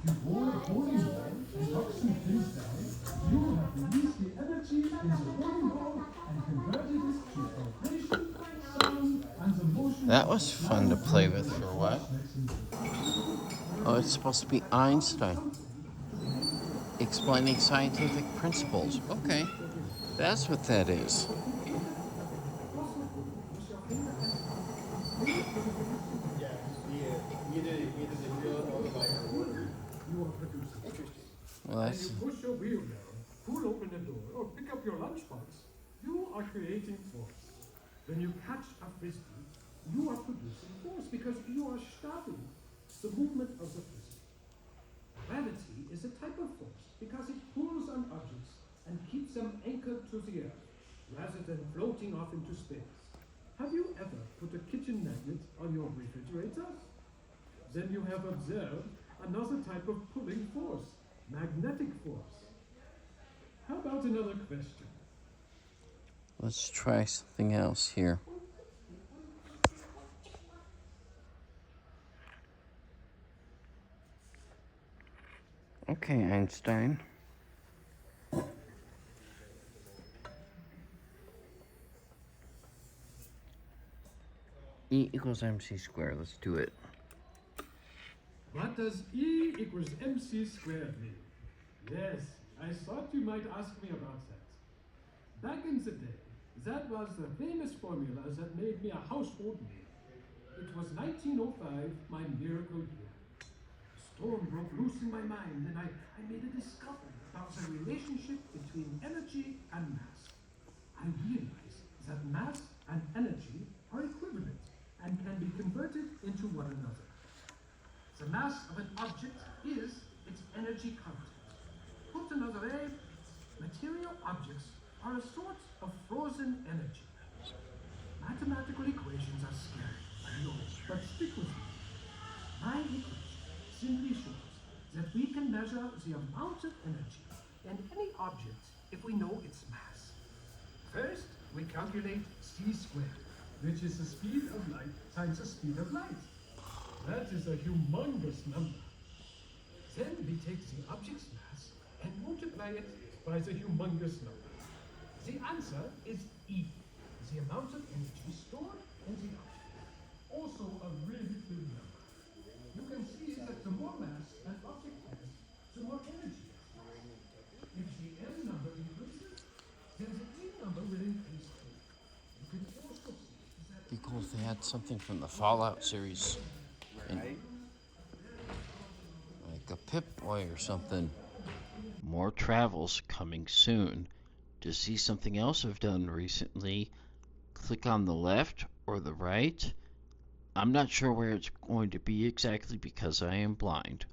you roll a bowling ball and knock some pins down, you will have released the energy in the bowling ball and converted it to vibration, sound, and the motion. That was fun to play with for what? Oh, it's supposed to be Einstein explaining scientific principles. Okay, that's what that is. Well, When that's you push your wheel down, pull open the door, or pick up your lunchbox, you are creating force. When you catch a frisbee, you are producing force because you are stopping the movement of the frisbee. Gravity is a type of force because it pulls on objects and keeps them anchored to the earth rather than floating off into space. Have you ever put a kitchen magnet on your refrigerator? Then you have observed another type of pulling force. Magnetic force. How about another question? Let's try something else here. Okay, Einstein. E equals mc squared. Let's do it. What does E equals mc squared mean? Yes, I thought you might ask me about that. Back in the day, that was the famous formula that made me a household name. It was 1905, my miracle year. A storm broke loose in my mind, and I made a discovery about the relationship between energy and mass. I realized that mass and energy are equivalent and can be converted into one another. The mass of an object is its energy content. Put another way, material objects are a sort of frozen energy. Mathematical equations are scary, I know, but stick with me. My equation simply shows that we can measure the amount of energy in any object if we know its mass. First, we calculate c squared, which is the speed of light times the speed of light. That is a humongous number. Then we take the object's mass and multiply it by the humongous number. The answer is E, the amount of energy stored in the object. Also a really big number. You can see that the more mass an object has, the more energy it has. If the M number increases, then the E number will increase too. You can also see that... Be cool if they had something from the Fallout series. Like a Pip-Boy or something. More travels coming soon. To see something else I've done recently, click on the left or the right. I'm not sure where it's going to be exactly because I am blind.